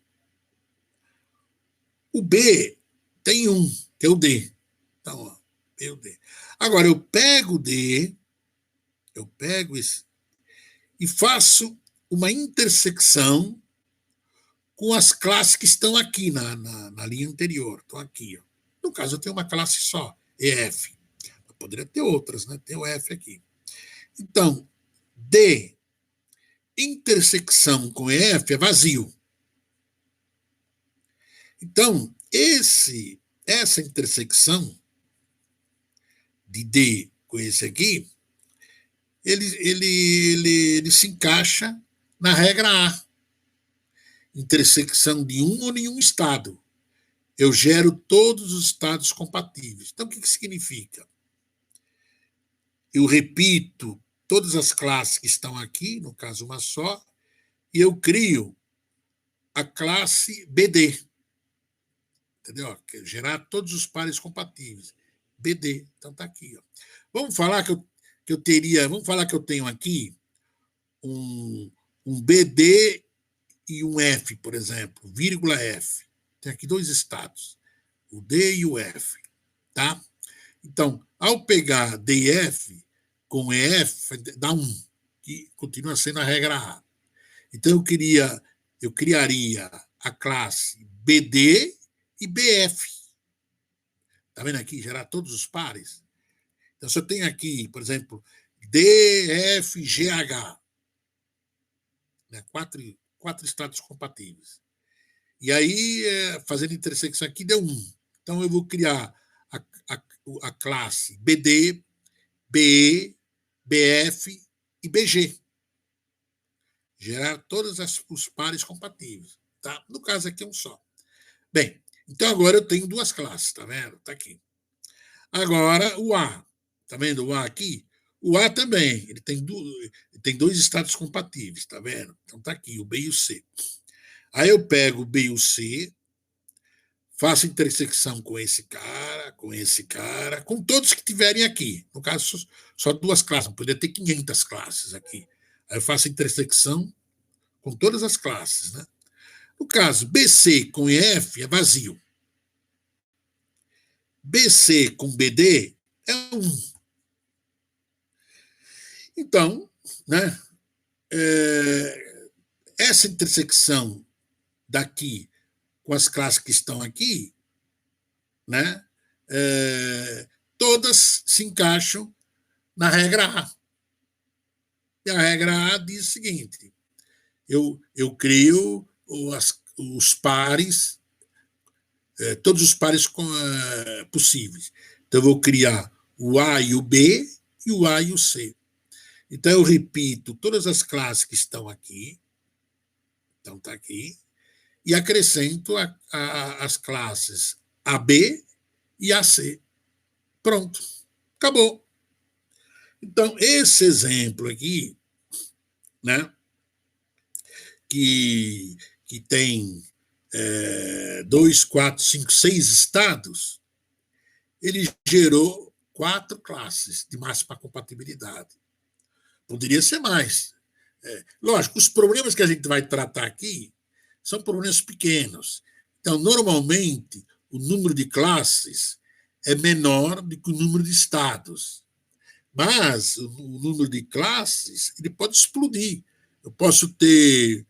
O B tem um, que é o D. Então, ó, B e o D. Agora, eu pego o D, eu pego esse, e faço uma intersecção com as classes que estão aqui na linha anterior. Estão aqui. Ó. No caso, eu tenho uma classe só, EF. Eu poderia ter outras, né? Tem o F aqui. Então, D, intersecção com EF é vazio. Então, essa intersecção de D com esse aqui, ele se encaixa na regra A. Intersecção de um ou nenhum estado. Eu gero todos os estados compatíveis. Então, o que significa? Eu repito todas as classes que estão aqui, no caso uma só, e eu crio a classe BD. Entendeu? Gerar todos os pares compatíveis. BD. Então está aqui. Ó. Vamos falar que eu teria. Vamos falar que eu tenho aqui um BD e um F, por exemplo, vírgula F. Tem aqui dois estados, o D e o F. Tá? Então, ao pegar D e F com EF, dá 1, que continua sendo a regra A. Então, eu criaria a classe BD e BF. Está vendo aqui? Gerar todos os pares. Então, se eu tenho aqui, por exemplo, DFGH, né? quatro estados compatíveis. E aí, fazendo intersecção aqui, deu 1. Então, eu vou criar a classe BD, BE, BF e BG. Gerar todos os pares compatíveis. Tá? No caso aqui é um só. Bem, então agora eu tenho duas classes, tá vendo? Tá aqui. Agora o A. Tá vendo o A aqui? O A também, ele tem dois estados compatíveis, tá vendo? Então tá aqui, o B e o C. Aí eu pego o B e o C, faço intersecção com esse cara, com todos que tiverem aqui. No caso, só duas classes, poderia ter 500 classes aqui. Aí eu faço intersecção com todas as classes, né? No caso, BC com EF é vazio. BC com BD é 1. Então, né, essa intersecção daqui com as classes que estão aqui, né, todas se encaixam na regra A. E a regra A diz o seguinte: eu crio os pares, todos os pares possíveis. Então, eu vou criar o A e o B e o A e o C. Então, eu repito todas as classes que estão aqui. Então, está aqui. E acrescento as classes AB e AC. Pronto. Acabou. Então, esse exemplo aqui, né, que tem 2, 4, 5, 6 estados, ele gerou 4 classes de máxima compatibilidade. Poderia ser mais. Lógico, os problemas que a gente vai tratar aqui são problemas pequenos. Então, normalmente, o número de classes é menor do que o número de estados. Mas o número de classes ele pode explodir. Eu posso ter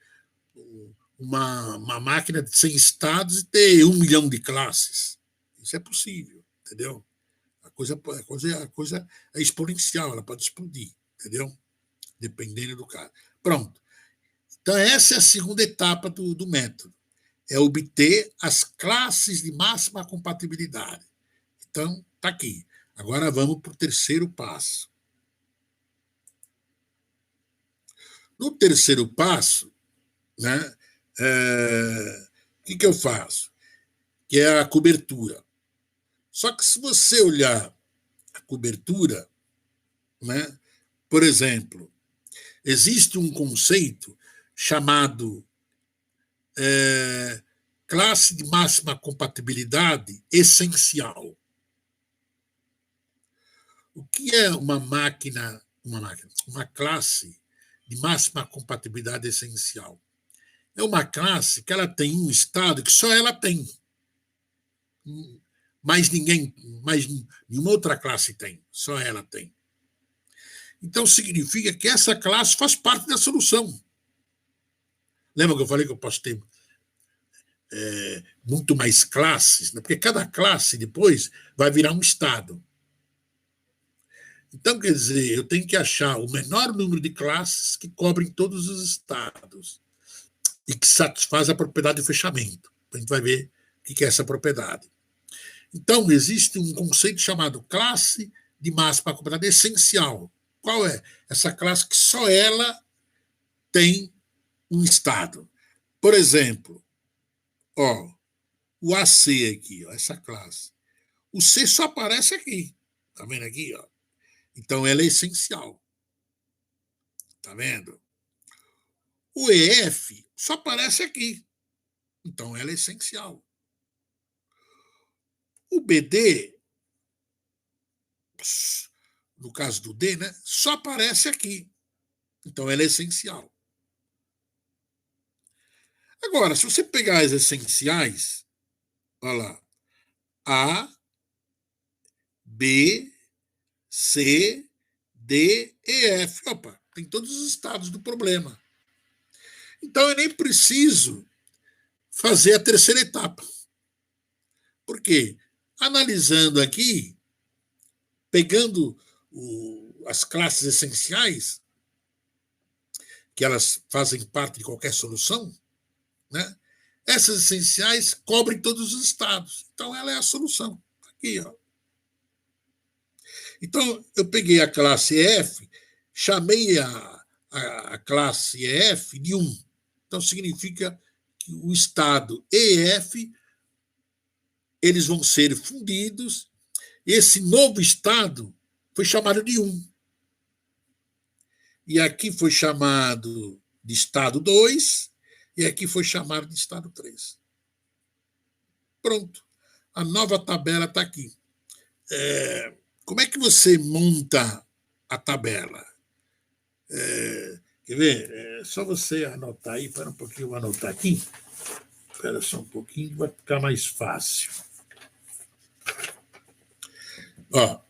uma máquina de 100 estados e ter 1 milhão de classes. Isso é possível, entendeu? A coisa é exponencial, ela pode explodir, entendeu? Dependendo do caso. Pronto. Então, essa é a segunda etapa do método. É obter as classes de máxima compatibilidade. Então, está aqui. Agora vamos para o terceiro passo. No terceiro passo, né, o que eu faço? Que é a cobertura. Só que se você olhar a cobertura, né, por exemplo, existe um conceito chamado classe de máxima compatibilidade essencial. O que é uma classe de máxima compatibilidade essencial? é uma classe que ela tem um estado que só ela tem. Mais nenhuma outra classe tem, só ela tem. Então, significa que essa classe faz parte da solução. Lembra que eu falei que eu posso ter muito mais classes? Né? Porque cada classe, depois, vai virar um estado. Então, quer dizer, eu tenho que achar o menor número de classes que cobrem todos os estados e que satisfaz a propriedade de fechamento. A gente vai ver o que é essa propriedade. Então, existe um conceito chamado classe de máxima propriedade essencial. Qual é? Essa classe que só ela tem um estado. Por exemplo, o AC aqui, essa classe. O C só aparece aqui. Está vendo aqui? Então, ela é essencial. Está vendo? O EF só aparece aqui. Então, ela é essencial. O BD, no caso do D, né, só aparece aqui. Então, ela é essencial. Agora, se você pegar as essenciais, olha lá, A, B, C, D e F. Opa, tem todos os estados do problema. Então, eu nem preciso fazer a terceira etapa. Por quê? Analisando aqui, pegando as classes essenciais, que elas fazem parte de qualquer solução, né? Essas essenciais cobrem todos os estados. Então, ela é a solução. Aqui, ó. Então, eu peguei a classe EF, chamei a classe EF de 1. Então, significa que o estado EF, eles vão ser fundidos. Esse novo estado foi chamado de 1. E aqui foi chamado de estado 2, e aqui foi chamado de estado 3. Pronto. A nova tabela está aqui. Como é que você monta a tabela? Quer ver? É só você anotar aí. Espera um pouquinho, eu vou anotar aqui. Espera só um pouquinho, vai ficar mais fácil. Ó,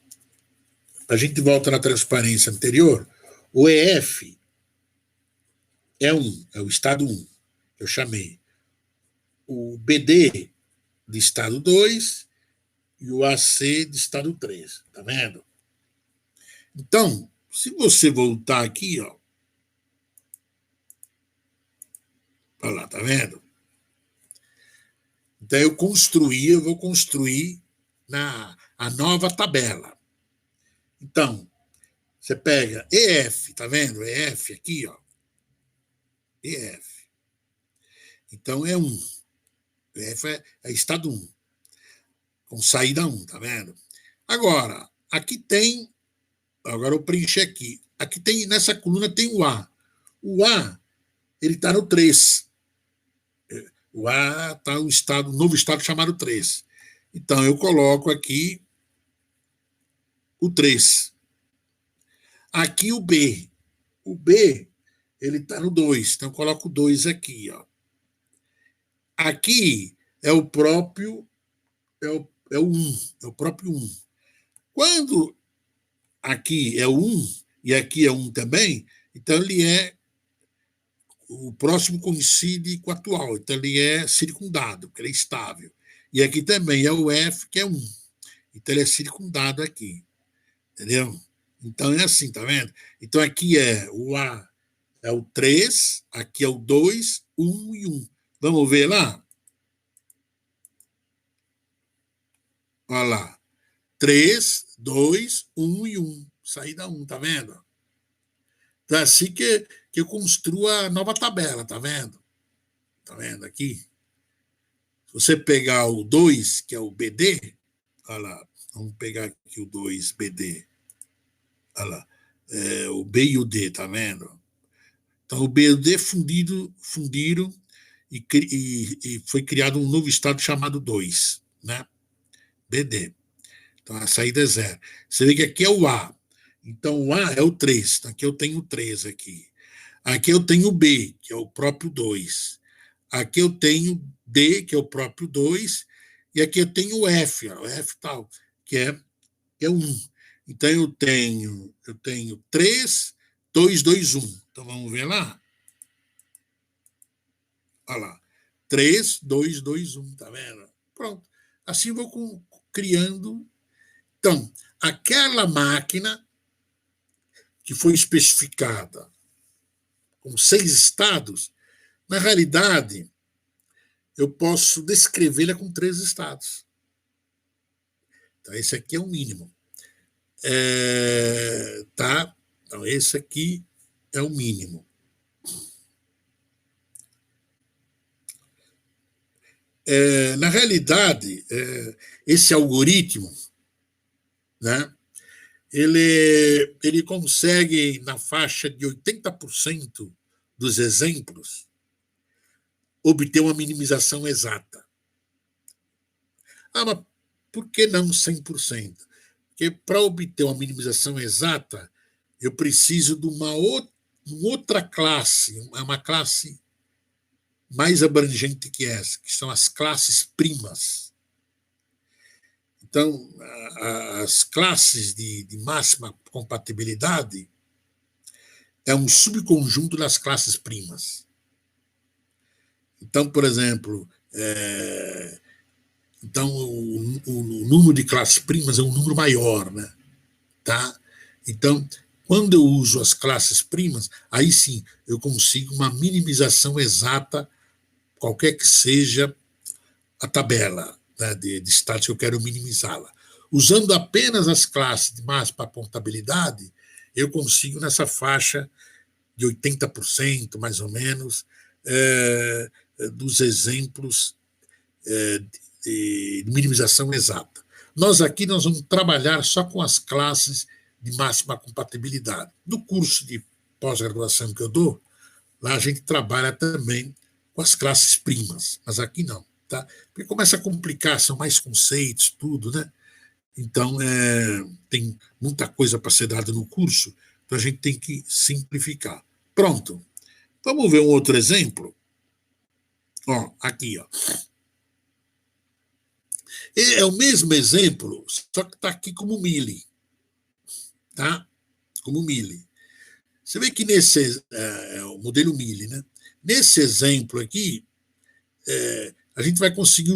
a gente volta na transparência anterior. O EF é 1, é o estado 1, eu chamei. O BD de estado 2 e o AC de estado 3, tá vendo? Então, se você voltar aqui, ó, olha lá, tá vendo? Então, eu vou construir a nova tabela. Então, você pega EF, tá vendo? EF aqui, ó. EF. Então, é 1. EF é estado 1. Com saída 1, tá vendo? Agora, aqui tem... Agora eu preenchi aqui. Aqui tem, nessa coluna tem o A. O A, ele está no 3. O A está no novo estado chamado 3. Então, eu coloco aqui o 3. Aqui o B. O B, ele está no 2. Então, eu coloco o 2 aqui. Ó. Aqui é o próprio... É o 1. É o próprio 1. Quando aqui é o 1 e aqui é 1 também, então ele é... O próximo coincide com o atual. Então, ele é circundado, porque ele é estável. E aqui também é o F, que é 1. Então, ele é circundado aqui. Entendeu? Então, é assim, tá vendo? Então, aqui é o A, é o 3, aqui é o 2, 1 e 1. Vamos ver lá? Olha lá. 3, 2, 1 e 1. Saída 1, tá vendo? Então, é assim que eu construo a nova tabela, tá vendo? Tá vendo aqui? Se você pegar o 2, que é o BD, olha lá, vamos pegar aqui o 2, BD. Olha lá, o B e o D, tá vendo? Então, o B e o D fundiram e foi criado um novo estado chamado 2, né? BD. Então, a saída é 0. Você vê que aqui é o A. Então, o A é o 3. Então, aqui eu tenho o 3 aqui. Aqui eu tenho o B, que é o próprio 2. Aqui eu tenho D, que é o próprio 2, e aqui eu tenho o F, ó, o F tal, que é 1. Então eu tenho 3, 2, 2, 1. Então vamos ver lá. Olha lá. 3, 2, 2, 1, tá vendo? Pronto. Assim eu vou criando. Então, aquela máquina que foi especificada com 6 estados, na realidade, eu posso descrevê-la com 3 estados. Então, esse aqui é o mínimo. Tá? Então, esse aqui é o mínimo. Na realidade, esse algoritmo, né, ele consegue, na faixa de 80% dos exemplos, obter uma minimização exata. Mas por que não 100%? Porque para obter uma minimização exata, eu preciso de uma outra classe, uma classe mais abrangente que essa, que são as classes primas. Então, as classes de máxima compatibilidade é um subconjunto das classes primas. Então, por exemplo, então o número de classes primas é um número maior, né? Tá? Então, quando eu uso as classes primas, aí sim eu consigo uma minimização exata, qualquer que seja a tabela, né, de estados que eu quero minimizá-la. Usando apenas as classes de máxima contabilidade, eu consigo nessa faixa de 80%, mais ou menos, dos exemplos de minimização exata. Nós vamos trabalhar só com as classes de máxima compatibilidade. No curso de pós-graduação que eu dou, lá a gente trabalha também com as classes primas, mas aqui não. Tá? Porque começa a complicar, são mais conceitos, tudo, né? Então, tem muita coisa para ser dada no curso, então a gente tem que simplificar. Pronto. Vamos ver um outro exemplo? Ó, aqui, ó. É o mesmo exemplo, só que está aqui como mili. Tá? Como mili. Você vê que nesse o modelo mili, né? Nesse exemplo aqui, a gente vai conseguir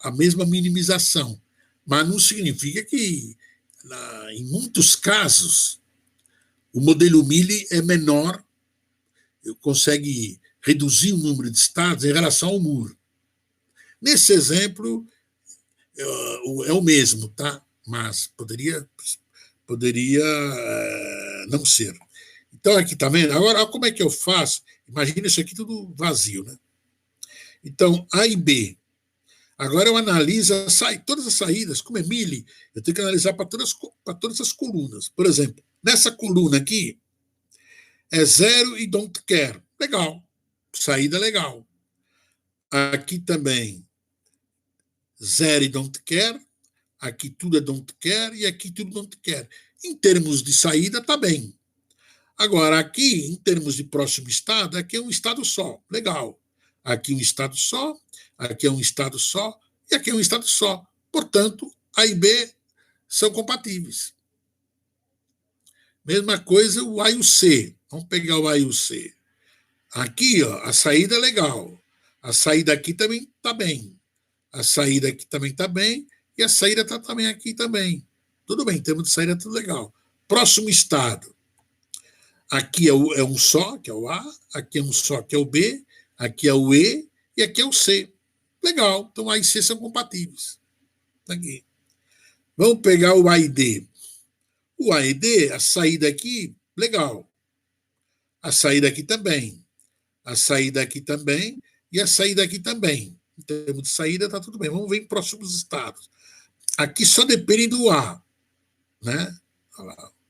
a mesma minimização, mas não significa que, em muitos casos, o modelo mili é menor, consegue reduzir o número de estados em relação ao MUR. Nesse exemplo, é o mesmo, tá? Mas poderia não ser. Então, aqui, tá vendo? Agora, como é que eu faço? Imagina isso aqui tudo vazio, né? Então, A e B. Agora eu analiso todas as saídas, como é mili, eu tenho que analisar para todas as colunas. Por exemplo, nessa coluna aqui, é 0 e don't care. Legal. Saída legal. Aqui também, 0 e don't care. Aqui tudo é don't care e aqui tudo don't care. Em termos de saída, está bem. Agora, aqui, em termos de próximo estado, aqui é um estado só. Legal. Aqui um estado só, aqui é um estado só, e aqui é um estado só. Portanto, A e B são compatíveis. Mesma coisa o A e o C. Vamos pegar o A e o C. Aqui, ó, a saída é legal. A saída aqui também está bem. A saída aqui também está bem. E a saída está também aqui também. Tudo bem, em termos de saída, tudo legal. Próximo estado. Aqui é um só, que é o A. Aqui é um só, que é o B. Aqui é o E. E aqui é o C. Legal. Então, A e C são compatíveis. Aqui. Vamos pegar o A e D. O A e D, a saída aqui, legal. A saída aqui também. A saída aqui também. E a saída aqui também. Em termos de saída, está tudo bem. Vamos ver em próximos estados. Aqui só depende do A. Né?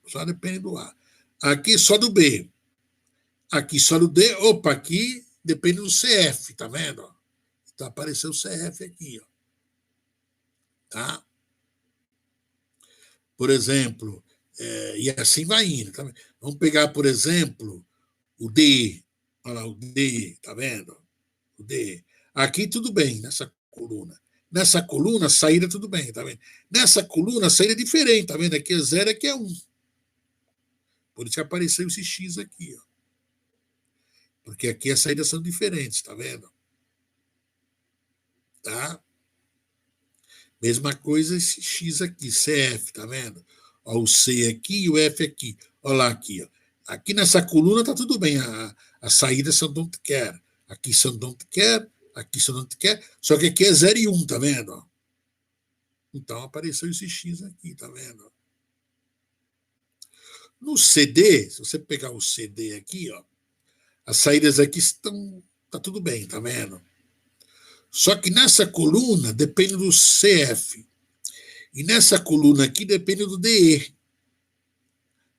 Só depende do A. Aqui só do B. Aqui só do D. Opa, aqui depende do CF. Tá vendo? Então apareceu o CF aqui. Ó. Tá? Por exemplo, e assim vai indo. Tá? Vamos pegar, por exemplo, o D. Olha lá, o D, tá vendo? O D. Aqui tudo bem, nessa coluna. Nessa coluna, a saída tudo bem, tá vendo? Nessa coluna, a saída é diferente, tá vendo? Aqui é 0, aqui é 1. Por isso que apareceu esse X aqui, ó. Porque aqui as saídas são diferentes, tá vendo? Tá? Mesma coisa esse X aqui, CF, tá vendo? Ó, o C aqui e o F aqui. Olha lá aqui, ó. Aqui nessa coluna tá tudo bem, as saídas são don't care. Aqui são don't care, aqui são don't care, só que aqui é 0 e 1, tá vendo? Então apareceu esse X aqui, tá vendo? No CD, se você pegar o CD aqui, ó, as saídas aqui estão, tá tudo bem, tá vendo? Só que nessa coluna depende do CF. E nessa coluna aqui depende do DE.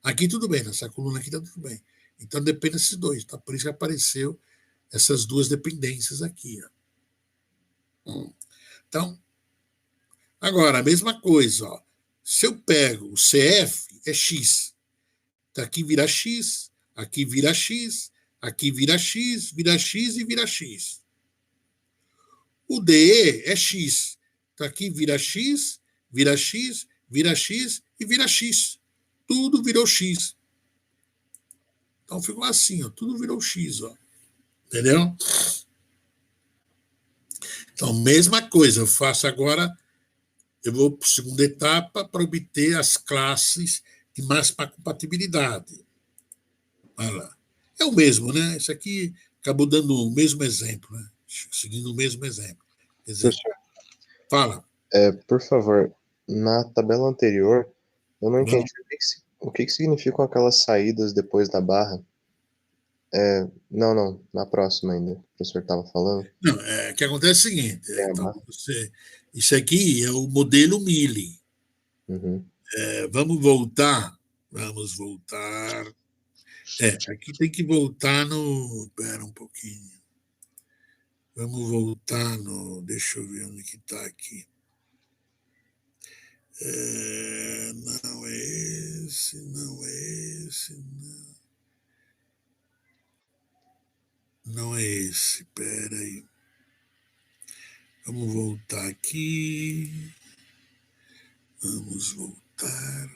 Aqui tudo bem, nessa coluna aqui tá tudo bem. Então depende desses dois. Tá? Por isso que apareceu essas duas dependências aqui. Ó. Então, agora, a mesma coisa. Ó. Se eu pego o CF, é X. Então, aqui vira X, aqui vira X, aqui vira X, vira X e vira X. O DE é X. Então, aqui vira X, vira X, vira X e vira X. Tudo virou X. Então ficou assim, ó, tudo virou X, ó. Entendeu? Então, mesma coisa, eu faço agora, eu vou para a segunda etapa para obter as classes de máxima compatibilidade. Olha lá. É o mesmo, né? Isso aqui acabou dando o mesmo exemplo, né? Seguindo o mesmo exemplo. Quer dizer, fala. Por favor, na tabela anterior, eu não entendi o que significam aquelas saídas depois da barra. Não, na próxima ainda, o professor estava falando. Não, o que acontece é o seguinte, então, isso aqui é o modelo Mealy. Uhum. Vamos voltar. Aqui tem que voltar no... Espera um pouquinho. Vamos voltar no... Deixa eu ver onde que está aqui. Não é esse, não é esse, não. Não é esse, espera aí. Vamos voltar aqui. Vamos voltar.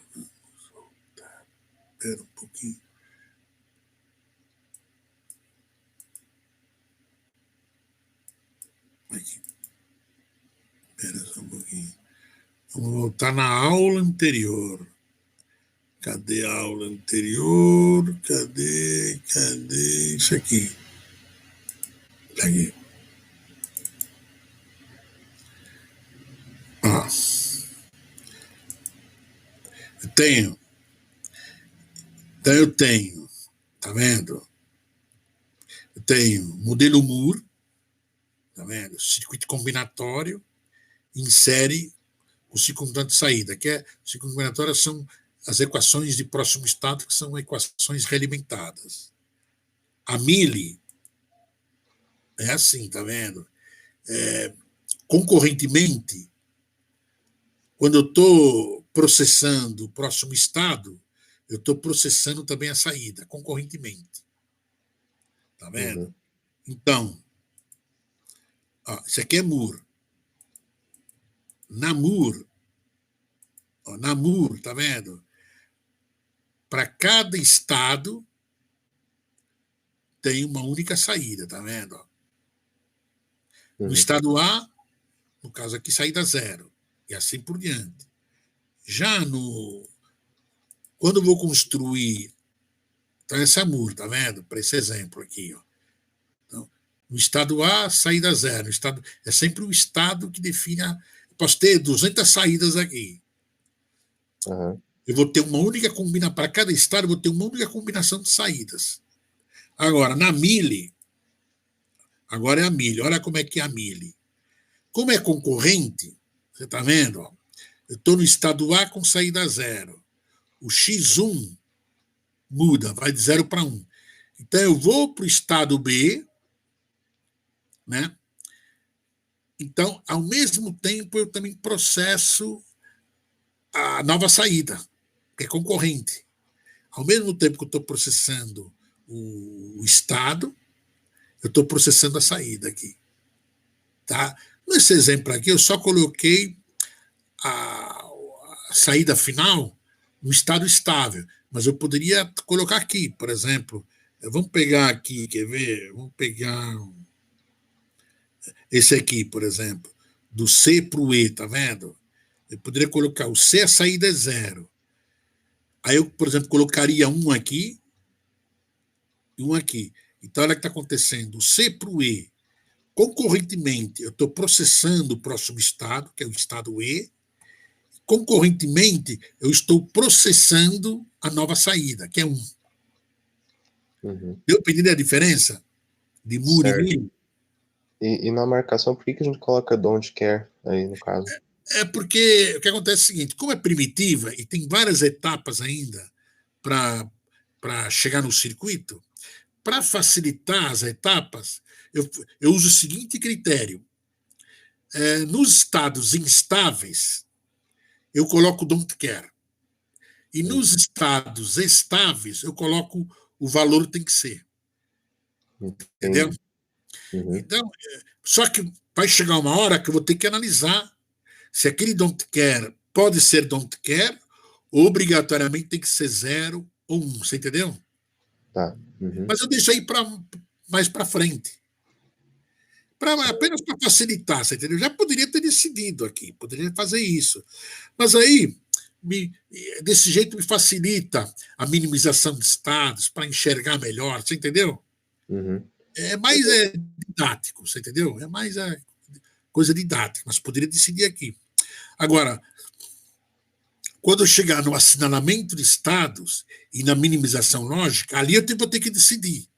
Espera um pouquinho. Aqui. Espera só um pouquinho. Vamos voltar na aula anterior. Cadê a aula anterior? Cadê? Isso aqui. Aqui. Eu tenho, tá vendo? Eu tenho modelo Moore, tá vendo? Circuito combinatório, insere o ciclo combinatório de saída, que o ciclo combinatório são as equações de próximo estado, que são equações realimentadas. A Mealy é assim, tá vendo? Concorrentemente, quando eu estou processando o próximo estado, eu estou processando também a saída, concorrentemente. Tá vendo? Uhum. Então, isso aqui é Moore. Na Moore, tá vendo? Para cada estado tem uma única saída, tá vendo? No estado A, no caso aqui, saída 0, e assim por diante. Já quando eu vou construir, então essa Moore, tá vendo? Para esse exemplo aqui, ó. Então, no estado A, saída 0. É sempre o estado que define posso ter 200 saídas aqui. Uhum. Eu vou ter uma única combinação, para cada estado, eu vou ter uma única combinação de saídas. Agora, na Mealy, agora é a Mealy, olha como é que é a Mealy. Como é concorrente, você está vendo? Ó, eu estou no estado A com saída 0. O X1 muda, vai de 0 para 1. Então, eu vou para o estado B, né? Então, ao mesmo tempo, eu também processo a nova saída, que é concorrente. Ao mesmo tempo que eu estou processando o estado, eu estou processando a saída aqui. Tá? Nesse exemplo aqui, eu só coloquei a saída final no estado estável, mas eu poderia colocar aqui, por exemplo, vamos pegar aqui, quer ver? Vamos pegar esse aqui, por exemplo, do C para o E, tá vendo? Eu poderia colocar o C, a saída é 0. Aí eu, por exemplo, colocaria um aqui e um aqui. Então, olha o que está acontecendo. O C para o E, concorrentemente, eu estou processando o próximo estado, que é o estado E. Concorrentemente, eu estou processando a nova saída, que é 1. Uhum. Deu para entender a diferença de Moore e Mealy? E na marcação, por que a gente coloca don't care aí, no caso? É porque o que acontece é o seguinte, como é primitiva e tem várias etapas ainda para chegar no circuito, para facilitar as etapas, eu uso o seguinte critério. Nos estados instáveis, eu coloco don't care. E nos estados estáveis, eu coloco o valor tem que ser. Entendeu? Uhum. Então, só que vai chegar uma hora que eu vou ter que analisar se aquele don't care pode ser don't care ou obrigatoriamente tem que ser 0 ou 1. Você entendeu? Tá. Uhum. Mas eu deixei mais para frente. Apenas para facilitar, você entendeu? Já poderia ter decidido aqui, poderia fazer isso. Mas aí, desse jeito, me facilita a minimização de estados para enxergar melhor, você entendeu? Uhum. É mais didático, você entendeu? É mais coisa didática, mas poderia decidir aqui. Agora, quando eu chegar no assinalamento de estados e na minimização lógica, ali eu vou ter que decidir.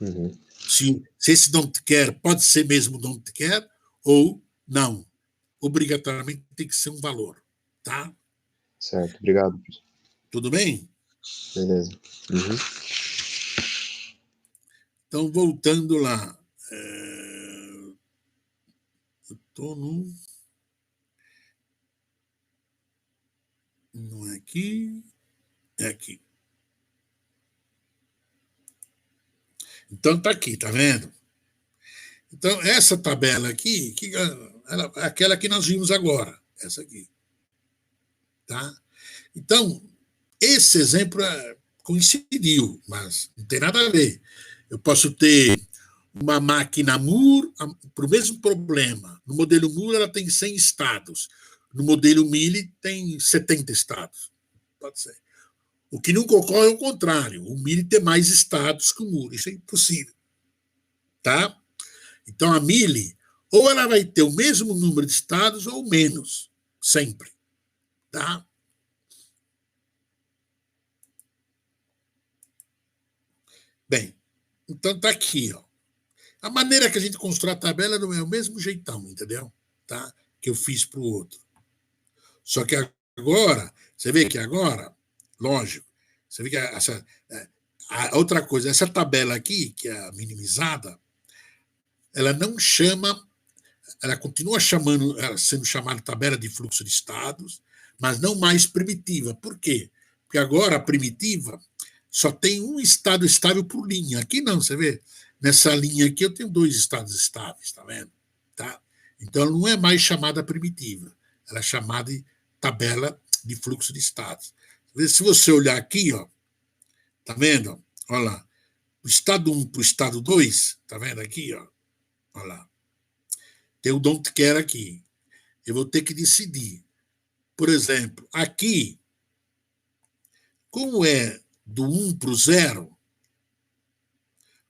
Uhum. Se esse don't care pode ser mesmo don't care ou não. Obrigatoriamente tem que ser um valor. Tá? Certo, obrigado, professor. Tudo bem? Beleza. Uhum. Então, voltando lá. Eu estou no... Não é aqui. É aqui. Então, está aqui, tá vendo? Então, essa tabela aqui, é aquela que nós vimos agora. Essa aqui. Tá? Então, esse exemplo coincidiu, mas não tem nada a ver. Eu posso ter uma máquina Moore para o mesmo problema. No modelo Moore, ela tem 100 estados. No modelo Mealy, tem 70 estados. Pode ser. O que nunca ocorre é o contrário. O Mealy tem mais estados que o Moore. Isso é impossível. Tá? Então, a Mealy, ou ela vai ter o mesmo número de estados ou menos. Sempre. Tá? Bem, então está aqui. Ó. A maneira que a gente constrói a tabela não é o mesmo jeitão, entendeu? Tá? Que eu fiz para o outro. Só que agora, você vê que agora, lógico, você vê que a outra coisa, essa tabela aqui, que é a minimizada, ela não chama, ela continua sendo chamada tabela de fluxo de estados, mas não mais primitiva. Por quê? Porque agora a primitiva só tem um estado estável por linha. Aqui não, você vê? Nessa linha aqui eu tenho 2 estados estáveis, tá vendo? Tá? Então ela não é mais chamada primitiva. Ela é chamada de tabela de fluxo de estados. Se você olhar aqui, ó, tá vendo? Olha lá. O estado 1 para o estado 2, tá vendo aqui? Ó? Olha lá. Tem o don't care aqui. Eu vou ter que decidir. Por exemplo, aqui, como é do 1 para o 0, o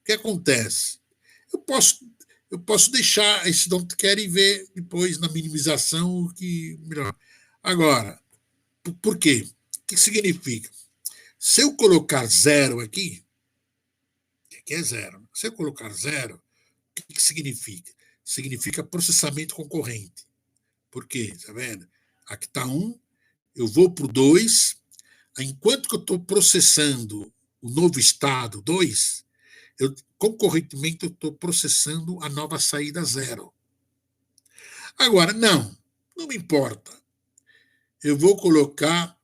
que acontece? Eu posso deixar esse don't care e ver depois na minimização o que melhor. Agora, por quê? O que significa? Se eu colocar 0 aqui, que é 0, se eu colocar 0, o que significa? Significa processamento concorrente. Por quê? Está vendo? Aqui está 1, eu vou para o 2, enquanto que eu estou processando o novo estado 2, concorrentemente eu estou processando a nova saída 0. Agora, não me importa. Eu vou colocar,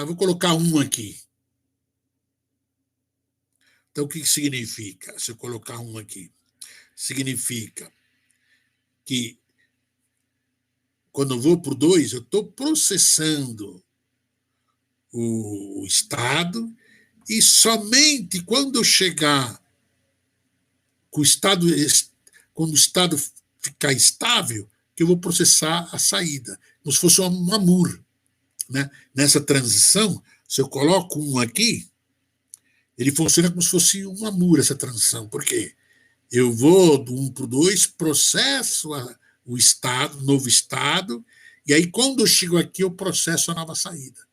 vou colocar 1 aqui. Então, o que significa? Se eu colocar um aqui, significa que quando eu vou para o 2, eu estou processando o estado, e somente quando eu chegar com o estado, quando o estado ficar estável, que eu vou processar a saída, como se fosse uma MUR. Né? Nessa transição, se eu coloco um aqui, ele funciona como se fosse uma MUR, essa transição. Por quê? Eu vou do 1 para o 2, processo o estado, o novo estado, e aí quando eu chego aqui, eu processo a nova saída.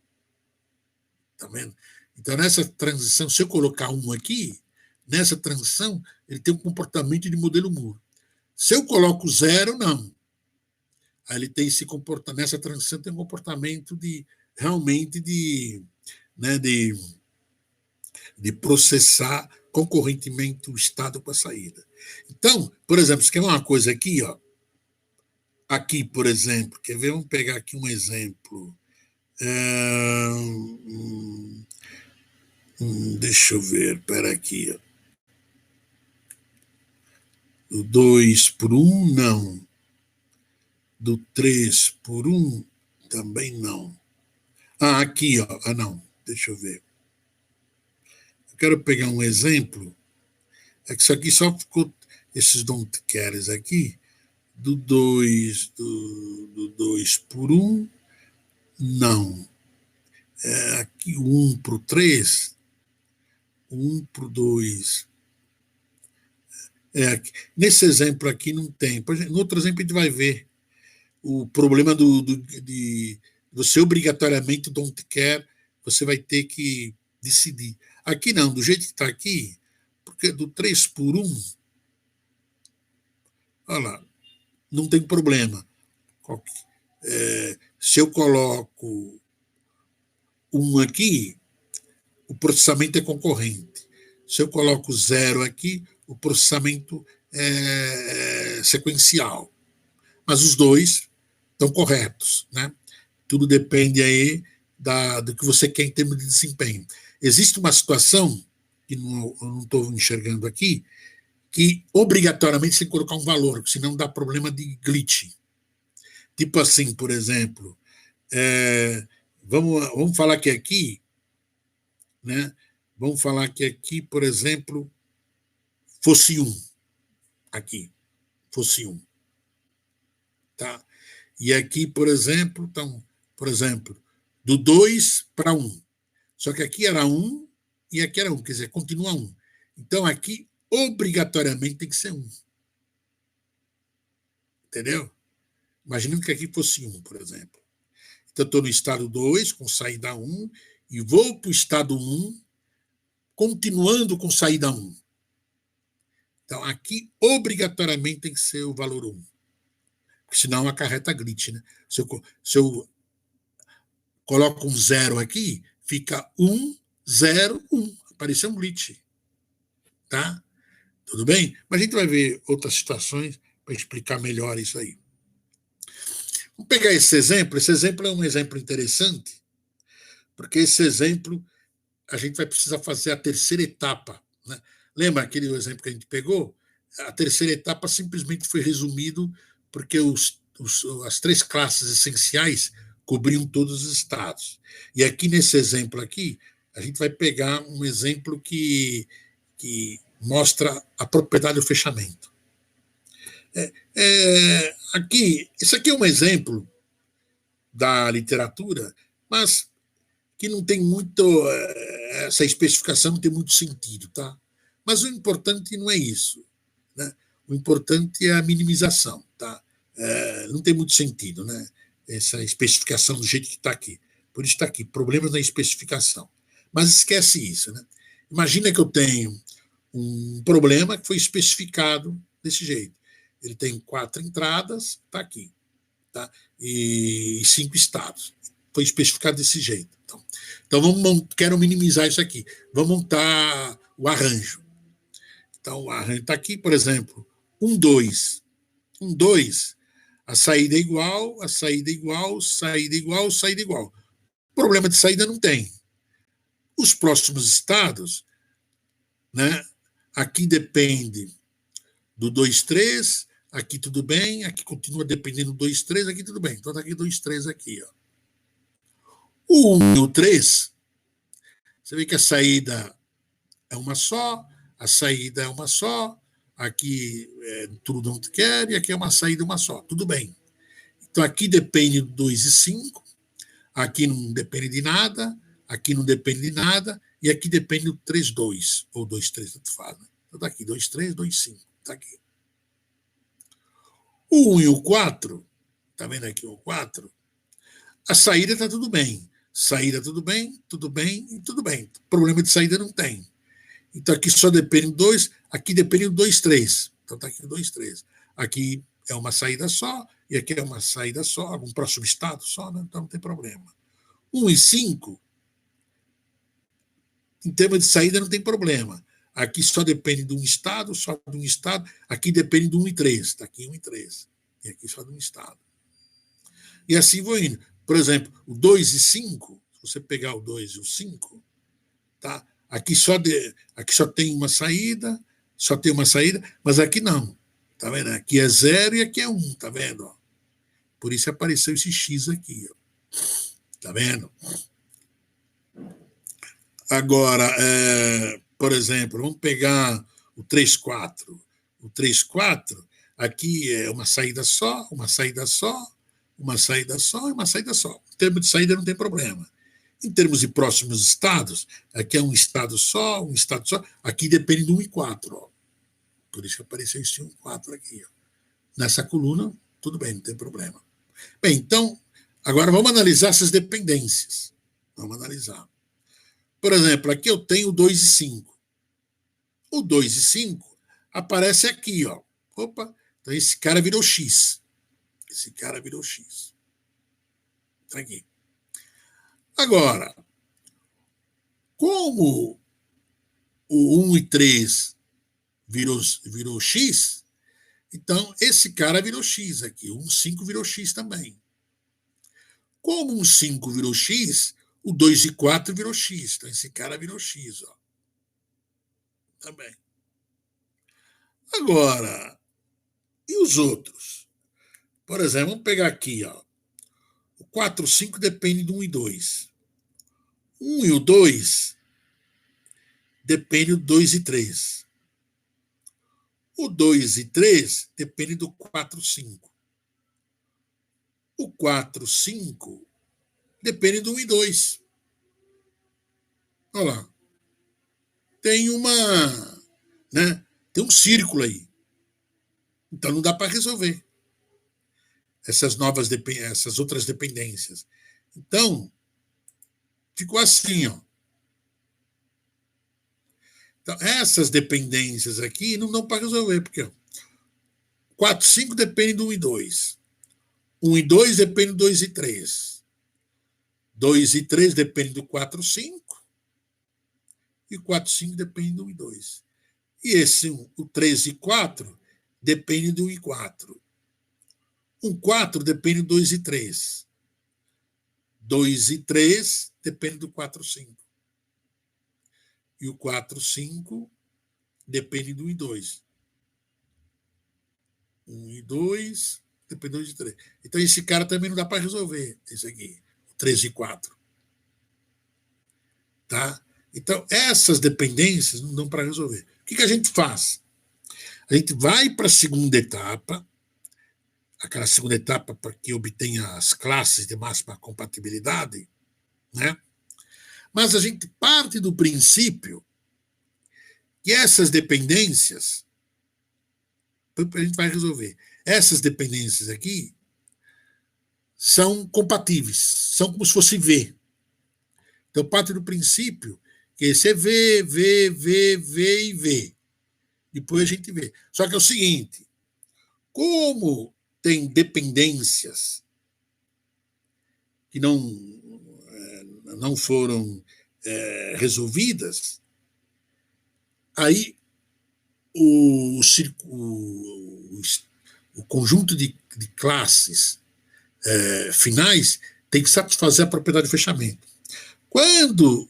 Tá vendo? Então, nessa transição, se eu colocar um aqui, nessa transição, ele tem um comportamento de modelo MUR. Se eu coloco 0, não. Aí ele tem esse comportamento, nessa transição tem um comportamento de realmente de processar concorrentemente o estado com a saída. Então, por exemplo, você quer uma coisa aqui, ó. Aqui, por exemplo, quer ver? Vamos pegar aqui um exemplo. Deixa eu ver, espera aqui. Ó. Do 2 por 1, não. Do 3 por 1, também não. Aqui, ó. Não. Deixa eu ver. Eu quero pegar um exemplo. É que isso aqui só ficou esses don't cares aqui. Do 2 por 1, não. Aqui o 1 para o 3, 1 para o 2. Nesse exemplo aqui não tem. No outro exemplo a gente vai ver o problema de você obrigatoriamente don't care, você vai ter que decidir. Aqui não, do jeito que está aqui, porque do 3 por 1, olha lá, não tem problema. Se eu coloco 1 aqui, o processamento é concorrente. Se eu coloco 0 aqui, o processamento é sequencial. Mas os dois estão corretos, né? Tudo depende aí do que você quer em termos de desempenho. Existe uma situação, que eu não estou enxergando aqui, que obrigatoriamente você tem que colocar um valor, senão dá problema de glitch. Tipo assim, por exemplo, vamos falar que aqui, né? Vamos falar que aqui, por exemplo, fosse 1. Aqui, fosse 1. Tá? E aqui, por exemplo, então, do 2 para 1. Só que aqui era 1 e aqui era 1, quer dizer, continua 1. Então, aqui, obrigatoriamente, tem que ser 1. Entendeu? Imaginando que aqui fosse 1, por exemplo. Então, estou no estado 2, com saída 1, e vou para o estado 1, continuando com saída 1. Então, aqui, obrigatoriamente, tem que ser o valor 1. Porque senão acarreta glitch, né? Se eu coloco um 0 aqui, fica 1, 0, 1. Apareceu um glitch. Tá? Tudo bem? Mas a gente vai ver outras situações para explicar melhor isso aí. Vamos pegar esse exemplo. Esse exemplo é um exemplo interessante, porque esse exemplo a gente vai precisar fazer a terceira etapa. Né? Lembra aquele exemplo que a gente pegou? A terceira etapa simplesmente foi resumido porque as 3 classes essenciais cobriam todos os estados. E aqui, nesse exemplo aqui, a gente vai pegar um exemplo que mostra a propriedade do fechamento. Esse aqui é um exemplo da literatura, mas que não tem muito... essa especificação não tem muito sentido, tá? Mas o importante não é isso. Né? O importante é a minimização, tá? Não tem muito sentido, né? Essa especificação do jeito que está aqui. Por isso está aqui, problemas na especificação. Mas esquece isso, né? Imagina que eu tenho um problema que foi especificado desse jeito. Ele tem 4 entradas, está aqui, tá? E 5 estados. Foi especificado desse jeito. Então quero minimizar isso aqui. Vamos montar o arranjo. Então, o arranjo está aqui, por exemplo, 1, 2. 1, 2, a saída é igual, a saída é igual, saída é igual, saída é igual. Problema de saída não tem. Os próximos estados né? Aqui depende do 2, 3, aqui tudo bem, aqui continua dependendo do 2, 3, aqui tudo bem. Então está aqui 2, 3 aqui. Ó. O 1 e o 3, você vê que a saída é uma só, a saída é uma só, aqui é tudo não quer, e aqui é uma saída uma só. Tudo bem. Então aqui depende do 2 e 5, aqui não depende de nada, aqui não depende de nada, e aqui depende do 3, 2, ou 2, 3, tanto faz. Né? Então tá aqui, 2, 3, 2, 5, tá aqui. O 1 e o 4, tá vendo aqui o 4? A saída tá tudo bem. Saída tudo bem, tudo bem e tudo bem. Problema de saída não tem. Então aqui só depende do 2, aqui depende do 2, 3. Então tá aqui o 2, 3. Aqui é uma saída só, e aqui é uma saída só, um próximo estado só, né? Então não tem problema. 1 e 5, em termos de saída não tem problema. Aqui só depende de um estado, só de um estado. Aqui depende do 1 e 3. Está aqui 1 e 3. E aqui só de um estado. E assim vou indo. Por exemplo, o 2 e 5, se você pegar o 2 e o 5, tá? Aqui só tem uma saída, mas aqui não. Tá vendo? Aqui é 0 e aqui é 1, tá vendo? Por isso apareceu esse X aqui. Ó. Tá vendo? Agora, por exemplo, vamos pegar o 3, 4. O 3, 4, aqui é uma saída só, uma saída só, uma saída só e uma saída só. Em termos de saída não tem problema. Em termos de próximos estados, aqui é um estado só, aqui depende do 1 e 4. Ó. Por isso que apareceu esse 1 e 4 aqui. Ó. Nessa coluna, tudo bem, não tem problema. Bem, então, agora vamos analisar essas dependências. Vamos analisar. Por exemplo, aqui eu tenho o 2 e 5. O 2 e 5 aparece aqui, ó. Opa, então esse cara virou X. Esse cara virou X. Tá aqui. Agora, como o 1 e 3 virou X, então esse cara virou X aqui. O 1 e 5 virou X também. Como o 1 e 5 virou X, o 2 e 4 virou X. Então esse cara virou X, ó. Também. Agora, e os outros? Por exemplo, vamos pegar aqui, ó. O 4 e 5 depende do 1 e 2. 1 e o 2 depende do 2 e 3. O 2 e 3 depende do 4 e 5. O 4 e 5 depende do 1 e 2. Olha lá. Tem tem um círculo aí. Então não dá para resolver essas outras dependências. Então, ficou assim, ó. Então, essas dependências aqui não dão para resolver, porque ó, 4 e 5 depende do 1 e 2. 1 e 2 depende do 2 e 3. 2 e 3 depende do 4 e 5. E o 4 e 5 depende do 1 e 2. E o 3 e 4 depende do 1 e 4. 1 e 4 depende do 2 e 3. 2 e 3 depende do 4 e 5. E o 4 e 5 depende do 1 e 2. 1 e 2 depende do 2 e 3. Então esse cara também não dá para resolver, esse aqui, o 3 e 4. Tá? Então, essas dependências não dão para resolver. O que a gente faz? A gente vai para a segunda etapa, aquela segunda etapa para que obtenha as classes de máxima compatibilidade, né? Mas a gente parte do princípio que essas dependências, a gente vai resolver, essas dependências aqui são compatíveis, são como se fosse V. Então, parte do princípio que esse é V, V, V, V e V. Depois a gente vê. Só que é o seguinte, como tem dependências que não foram resolvidas, aí o conjunto de classes finais tem que satisfazer a propriedade de fechamento. Quando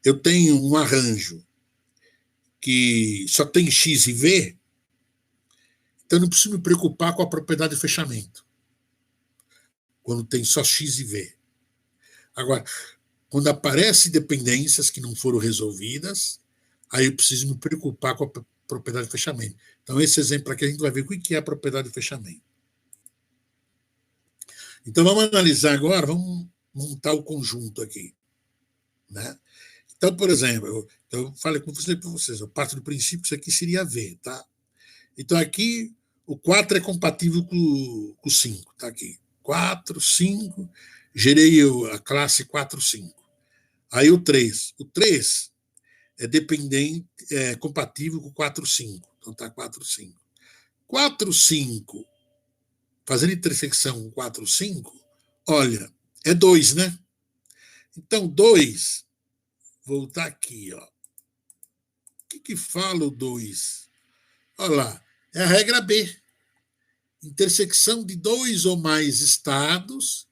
eu tenho um arranjo que só tem X e V, então não preciso me preocupar com a propriedade de fechamento, quando tem só X e V. Agora, quando aparecem dependências que não foram resolvidas, aí eu preciso me preocupar com a propriedade de fechamento. Então, esse exemplo aqui a gente vai ver o que é a propriedade de fechamento. Então, vamos analisar agora, vamos montar o conjunto aqui, né? Então, por exemplo, eu falei com vocês, eu parto do princípio que isso aqui seria V, tá? Então, aqui, o 4 é compatível com o 5, tá aqui. 4, 5, gerei a classe 4, 5. Aí o 3. O 3 é dependente, é compatível com 4, 5. Então, tá 4, 5. 4, 5, fazendo intersecção com 4, 5, olha, é 2, né? Então, 2, voltar aqui, ó. O que fala o 2? Olha lá, é a regra B. Intersecção de 2 ou mais estados,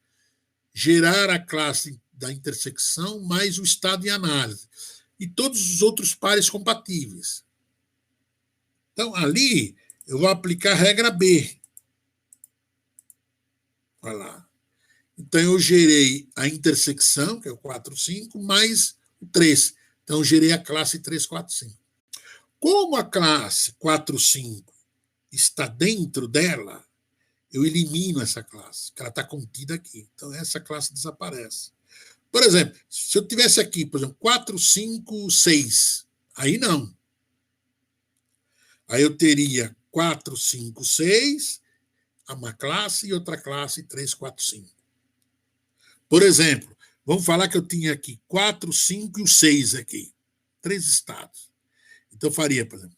gerar a classe da intersecção mais o estado em análise. E todos os outros pares compatíveis. Então, ali, eu vou aplicar a regra B. Olha lá. Então, eu gerei a intersecção, que é o 4, 5, mais o 3. Então, eu gerei a classe 3, 4, 5. Como a classe 4, 5 está dentro dela, eu elimino essa classe, que ela está contida aqui. Então, essa classe desaparece. Por exemplo, se eu tivesse aqui, por exemplo, 4, 5, 6, aí não. Aí eu teria 4, 5, 6, uma classe e outra classe 3, 4, 5. Por exemplo, vamos falar que eu tinha aqui 4, 5 e o 6 aqui. 3 estados. Então, eu faria, por exemplo,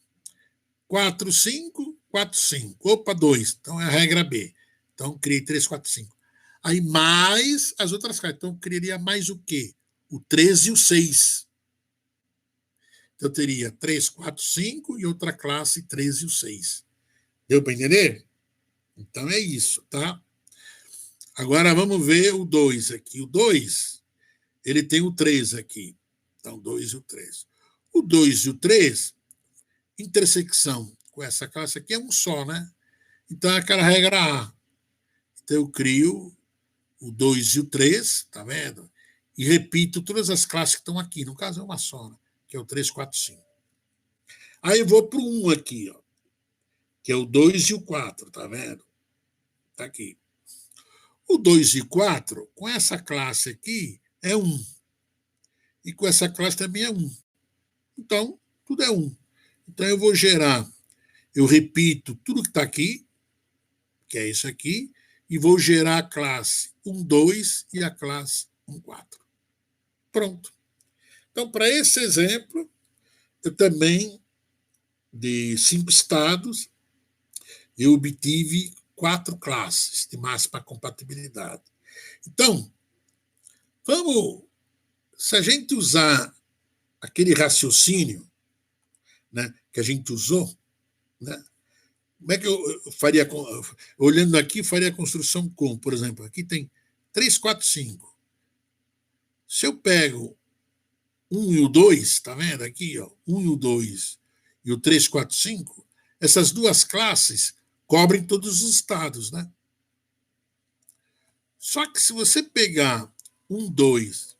4, 5, 4, 5. Opa, 2. Então, é a regra B. Então, criei 3, 4, 5. Aí, mais as outras classes. Então, eu criaria mais o quê? O 3 e o 6. Então, eu teria 3, 4, 5 e outra classe 3 e o 6. Deu para entender? Então, é isso, tá? Agora, vamos ver o 2 aqui. O 2, ele tem o 3 aqui. Então, 2 e o 3. O 2 e o 3, intersecção com essa classe aqui é um só, né? Então, é aquela regra A. Então, eu crio o 2 e o 3, tá vendo? E repito todas as classes que estão aqui. No caso, é uma só, né? Que é o 3, 4, 5. Aí eu vou para o 1 aqui, ó, que é o 2 e o 4, tá vendo? Tá aqui. O 2 e 4, com essa classe aqui, é 1. E com essa classe também é 1. Então, tudo é 1. Então, eu vou gerar, eu repito tudo que está aqui, que é isso aqui, e vou gerar a classe 1, 2 e a classe 1, 4. Pronto. Então, para esse exemplo, eu também, de 5 estados, eu obtive 4 classes de máxima compatibilidade. Então, se a gente usar aquele raciocínio, né, que a gente usou, né, como é que eu faria, olhando aqui, faria a construção com, por exemplo, aqui tem 3, 4, 5. Se eu pego 1 e o 2, tá vendo aqui, ó, 1 e o 2 e o 3, 4, 5, essas duas classes cobrem todos os estados, né? Só que se você pegar 1, 2,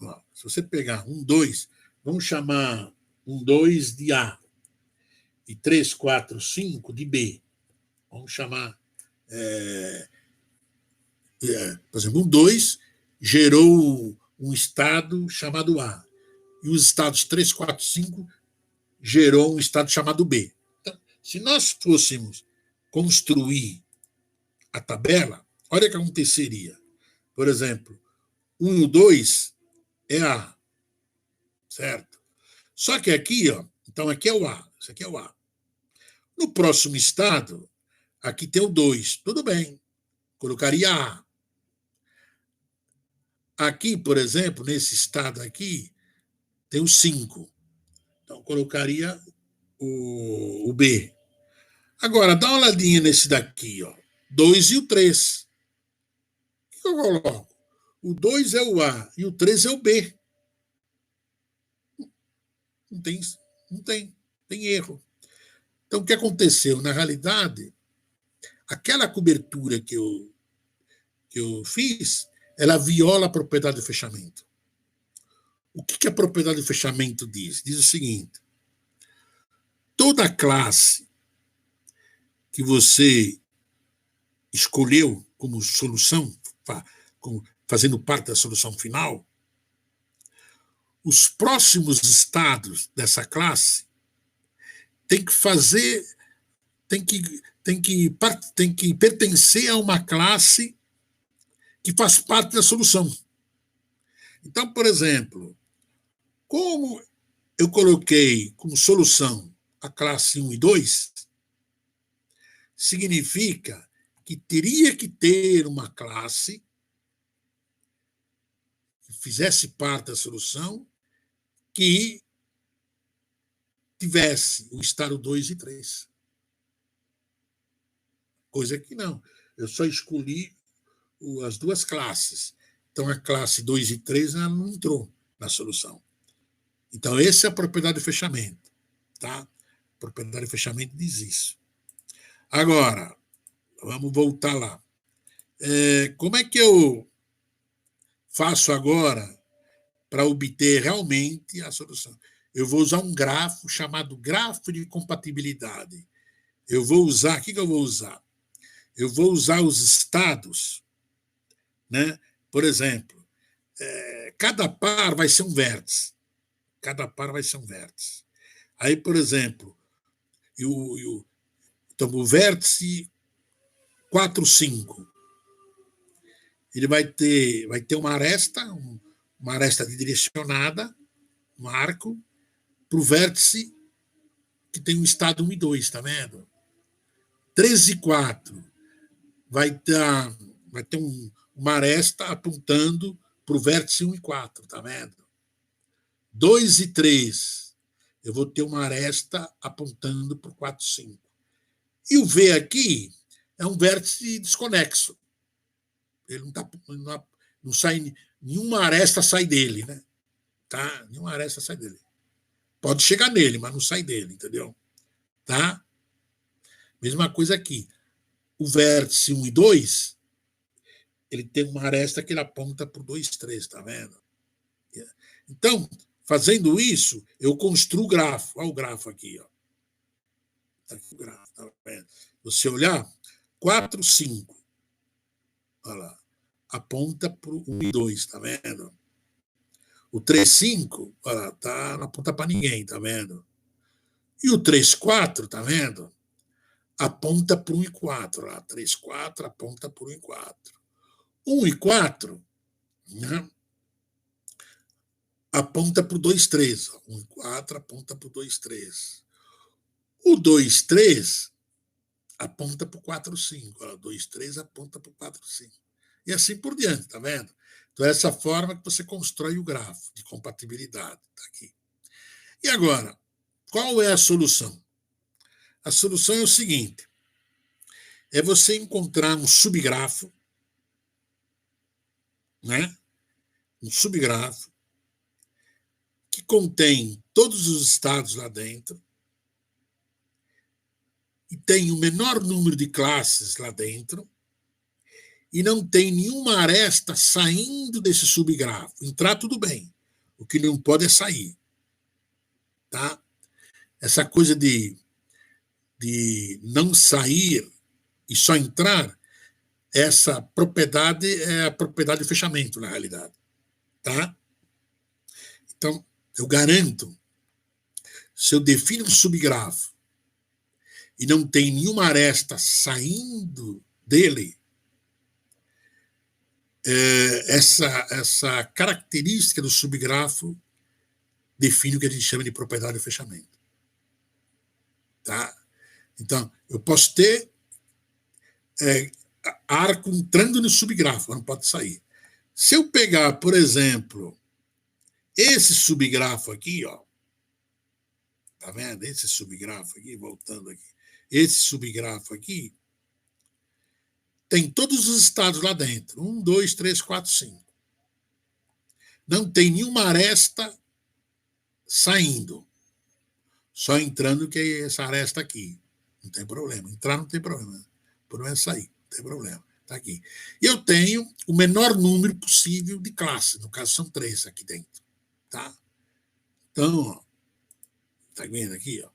ó, se você pegar 1, 2, vamos chamar 1, 2 de A e 3, 4, 5 de B. Vamos chamar, por exemplo, 1, 2 gerou um estado chamado A. E os estados 3, 4, 5 gerou um estado chamado B. Então, se nós fôssemos construir a tabela, olha o que aconteceria. Por exemplo, 1 e o 2 é A, certo? Só que aqui, ó, então aqui é o A, isso aqui é o A. No próximo estado, aqui tem o 2, tudo bem, colocaria A. Aqui, por exemplo, nesse estado aqui, tem o 5. Então, colocaria o B. Agora, dá uma olhadinha nesse daqui, ó. 2 e o 3. O que eu coloco? O 2 é o A e o 3 é o B. Não tem. Tem erro. Então, o que aconteceu? Na realidade, aquela cobertura que eu fiz, ela viola a propriedade de fechamento. O que a propriedade de fechamento diz? Diz o seguinte: toda classe que você escolheu como solução, fazendo parte da solução final, os próximos estados dessa classe têm que pertencer a uma classe que faz parte da solução. Então, por exemplo, como eu coloquei como solução a classe 1 e 2, significa que teria que ter uma classe que fizesse parte da solução que tivesse o estado 2 e 3. Coisa que não. Eu só escolhi as duas classes. Então, a classe 2 e 3 ela não entrou na solução. Então, essa é a propriedade de fechamento. Tá? A propriedade de fechamento diz isso. Agora, vamos voltar lá. Como é que eu faço agora para obter realmente a solução? Eu vou usar um grafo chamado grafo de compatibilidade. Eu vou usar, o que eu vou usar? Eu vou usar os estados, né? Por exemplo, cada par vai ser um vértice. Cada par vai ser um vértice. Aí, por exemplo, então, o vértice 4, 5, ele vai ter uma aresta direcionada, um arco, para o vértice que tem um estado 1 e 2, tá vendo? 3 e 4 vai ter uma aresta apontando para o vértice 1 e 4, tá vendo? 2 e 3, eu vou ter uma aresta apontando para o 4 e 5. E o V aqui é um vértice desconexo. Ele não sai, nenhuma aresta sai dele, né? Tá? Nenhuma aresta sai dele. Pode chegar nele, mas não sai dele, entendeu? Tá? Mesma coisa aqui. O vértice 1 e 2, ele tem uma aresta que ele aponta para o 2 e 3, tá vendo? Então, fazendo isso, eu construo o grafo. Olha o grafo aqui, ó. Tá aqui o grafo, tá vendo? Você olhar, 4, 5. Olha lá. Aponta para o 1 e 2, tá vendo? O 3, 5, olha lá, não aponta para ninguém, tá vendo? E o 3, 4, tá vendo? Aponta para o 1 e 4. Lá, 3, 4, aponta para o 1 e 4. 1 e 4, né? Aponta para o 2, 3. 1 e 4 aponta para o 2, 3. O 2, 3 aponta para o 4, 5. 2, 3 aponta para o 4, 5. E assim por diante, tá vendo? Então, é essa forma que você constrói o grafo de compatibilidade. Tá aqui. E agora, qual é a solução? A solução é o seguinte: é você encontrar um subgrafo, né? Um subgrafo que contém todos os estados lá dentro e tem o menor número de classes lá dentro e não tem nenhuma aresta saindo desse subgrafo. Entrar, tudo bem. O que não pode é sair. Tá? Essa coisa de não sair e só entrar, essa propriedade é a propriedade de fechamento, na realidade. Tá? Então, eu garanto, se eu defino um subgrafo e não tem nenhuma aresta saindo dele, essa característica do subgrafo define o que a gente chama de propriedade de fechamento. Tá? Então, eu posso ter arco entrando no subgrafo, mas não pode sair. Se eu pegar, por exemplo, esse subgrafo aqui, ó, tá vendo? Esse subgrafo aqui, voltando aqui, esse subgrafo aqui tem todos os estados lá dentro. 1, 2, 3, 4, 5. Não tem nenhuma aresta saindo. Só entrando que é essa aresta aqui. Não tem problema. Entrar não tem problema. O problema é sair. Não tem problema. Está aqui. E eu tenho o menor número possível de classes. No caso, são 3 aqui dentro. Tá? Então, está vendo aqui? Ó.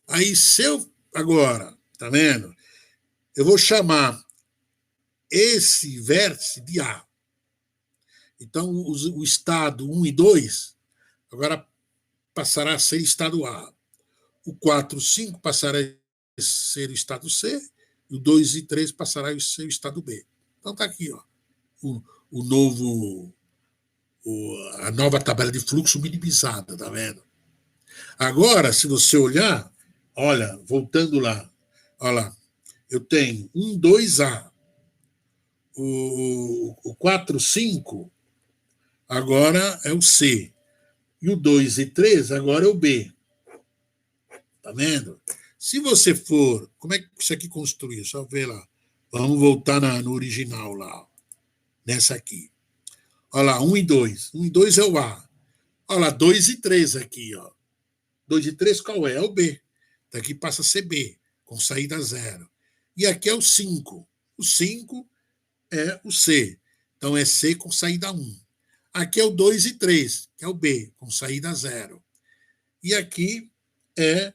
Aí, se eu... Agora, tá vendo? Eu vou chamar esse vértice de A. Então, o estado 1 e 2 agora passará a ser estado A. O 4 e 5 passará a ser o estado C, e o 2 e 3 passará a ser o estado B. Então está aqui, ó, a nova tabela de fluxo minimizada, tá vendo? Agora, se você olhar, olha, voltando lá, olha lá, eu tenho 1, 2A, o 4, 5 agora é o C, e o 2 e 3 agora é o B. Tá vendo? Se você for... Como é que isso aqui construiu? Só ver lá. Vamos voltar no original lá. Nessa aqui. Olha lá, 1 e 2. 1 e 2 é o A. Olha lá, 2 e 3 aqui. Ó. 2 e 3 qual é? É o B. Daqui passa a ser B, com saída 0. E aqui é o 5. O 5 é o C. Então é C com saída 1. Aqui é o 2 e 3, que é o B, com saída 0. E aqui é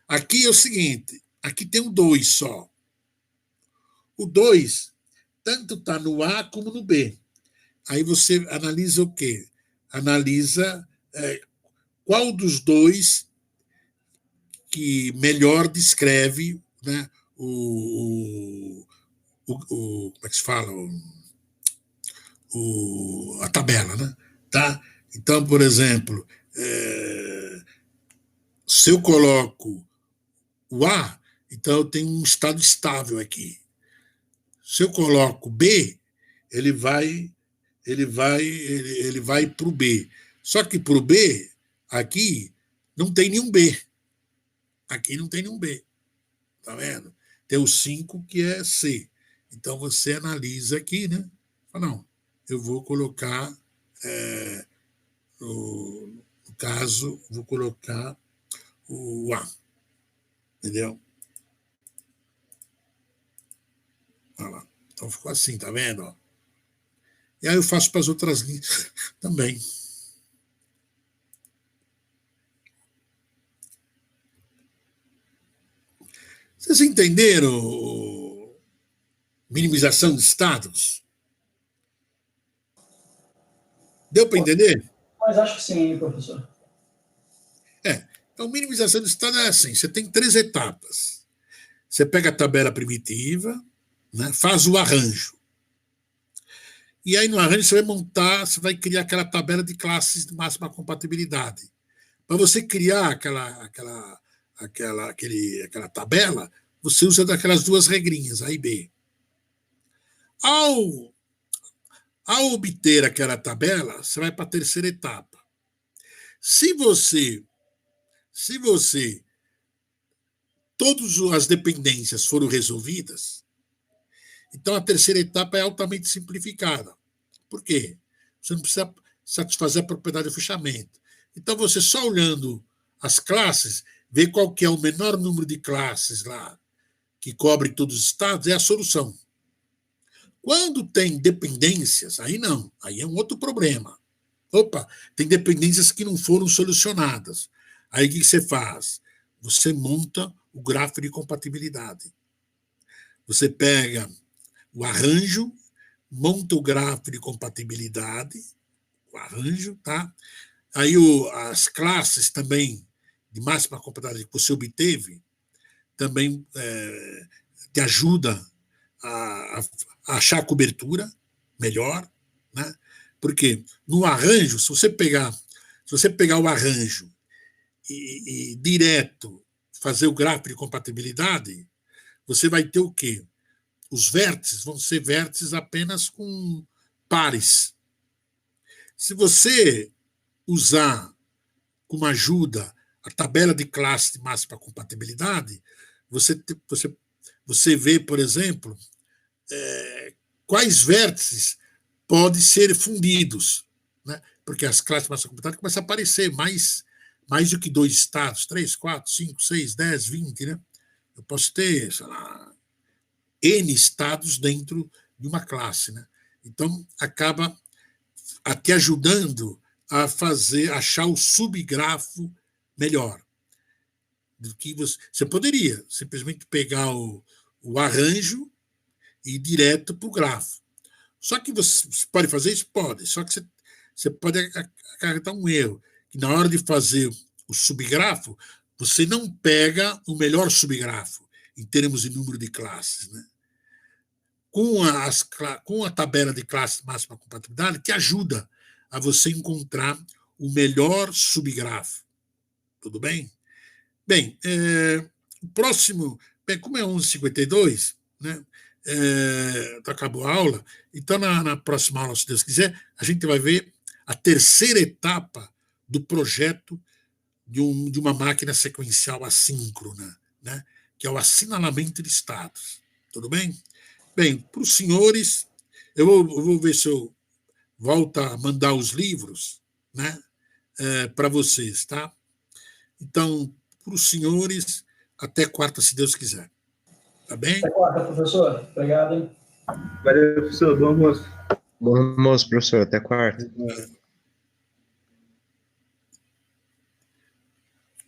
Aqui é o seguinte, aqui tem um 2 só. O 2 tanto está no A como no B. Aí você analisa o quê? Analisa qual dos dois que melhor descreve, né, como é que se fala? A tabela, né? Tá? Então, por exemplo, se eu coloco o A, então eu tenho um estado estável aqui. Se eu coloco B, ele vai para o B. Só que para o B, aqui não tem nenhum B. Aqui não tem nenhum B. Tá vendo? Tem o 5 que é C. Então você analisa aqui, né? Não, eu vou colocar, no caso, vou colocar o A. Entendeu? Olha lá. Então ficou assim, tá vendo? Ó. E aí eu faço para as outras linhas também. Vocês entenderam minimização de estados? Deu para entender? Mas acho que sim, professor. Então, minimização de estado é assim: você tem 3 etapas. Você pega a tabela primitiva, né, faz o arranjo. E aí, no arranjo, você vai montar, você vai criar aquela tabela de classes de máxima compatibilidade. Para você criar aquela tabela, você usa daquelas 2 regrinhas, A e B. Ao obter aquela tabela, você vai para a terceira etapa. Se todas as dependências foram resolvidas, então a terceira etapa é altamente simplificada. Por quê? Você não precisa satisfazer a propriedade de fechamento. Então você só olhando as classes, vê qual que é o menor número de classes lá que cobre todos os estados, é a solução. Quando tem dependências, aí não, aí é um outro problema. Opa, tem dependências que não foram solucionadas. Aí o que você faz? Você monta o gráfico de compatibilidade. Você pega o arranjo, monta o gráfico de compatibilidade, o arranjo, tá? Aí as classes também de máxima compatibilidade que você obteve também te ajuda a achar a cobertura melhor, né? Porque no arranjo, se você pegar o arranjo e direto fazer o gráfico de compatibilidade, você vai ter o quê? Os vértices vão ser vértices apenas com pares. Se você usar como ajuda a tabela de classe de máxima compatibilidade, você vê, por exemplo, quais vértices podem ser fundidos, né? Porque as classes de massa completada começam a aparecer mais do que 2 estados, 3, 4, 5, 6, 10, 20, né? Eu posso ter, sei lá, N estados dentro de uma classe, né? Então, acaba te ajudando a achar o subgrafo melhor. Do que você poderia simplesmente pegar o arranjo e ir direto para o grafo. Só que você pode fazer isso? Pode. Só que você pode acarretar um erro. Que na hora de fazer o subgrafo, você não pega o melhor subgrafo em termos de número de classes, né? Com a tabela de classe máxima compatibilidade, que ajuda a você encontrar o melhor subgrafo. Tudo bem? Bem, o próximo, como é 11h52, né? Acabou a aula, então na próxima aula, se Deus quiser, a gente vai ver a terceira etapa do projeto de uma máquina sequencial assíncrona, né? Que é o assinalamento de estados. Tudo bem? Bem, para os senhores, eu vou ver se eu volto a mandar os livros, né? Para vocês, tá? Então, para os senhores, até quarta, se Deus quiser. Tá bem? Até quarta, professor. Obrigado, hein? Valeu, professor. Bom almoço. Bom almoço, professor. Até quarta.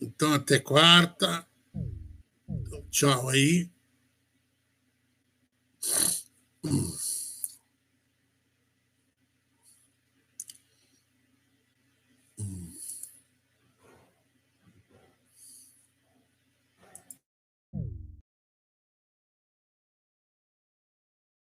Então, até quarta. Tchau aí.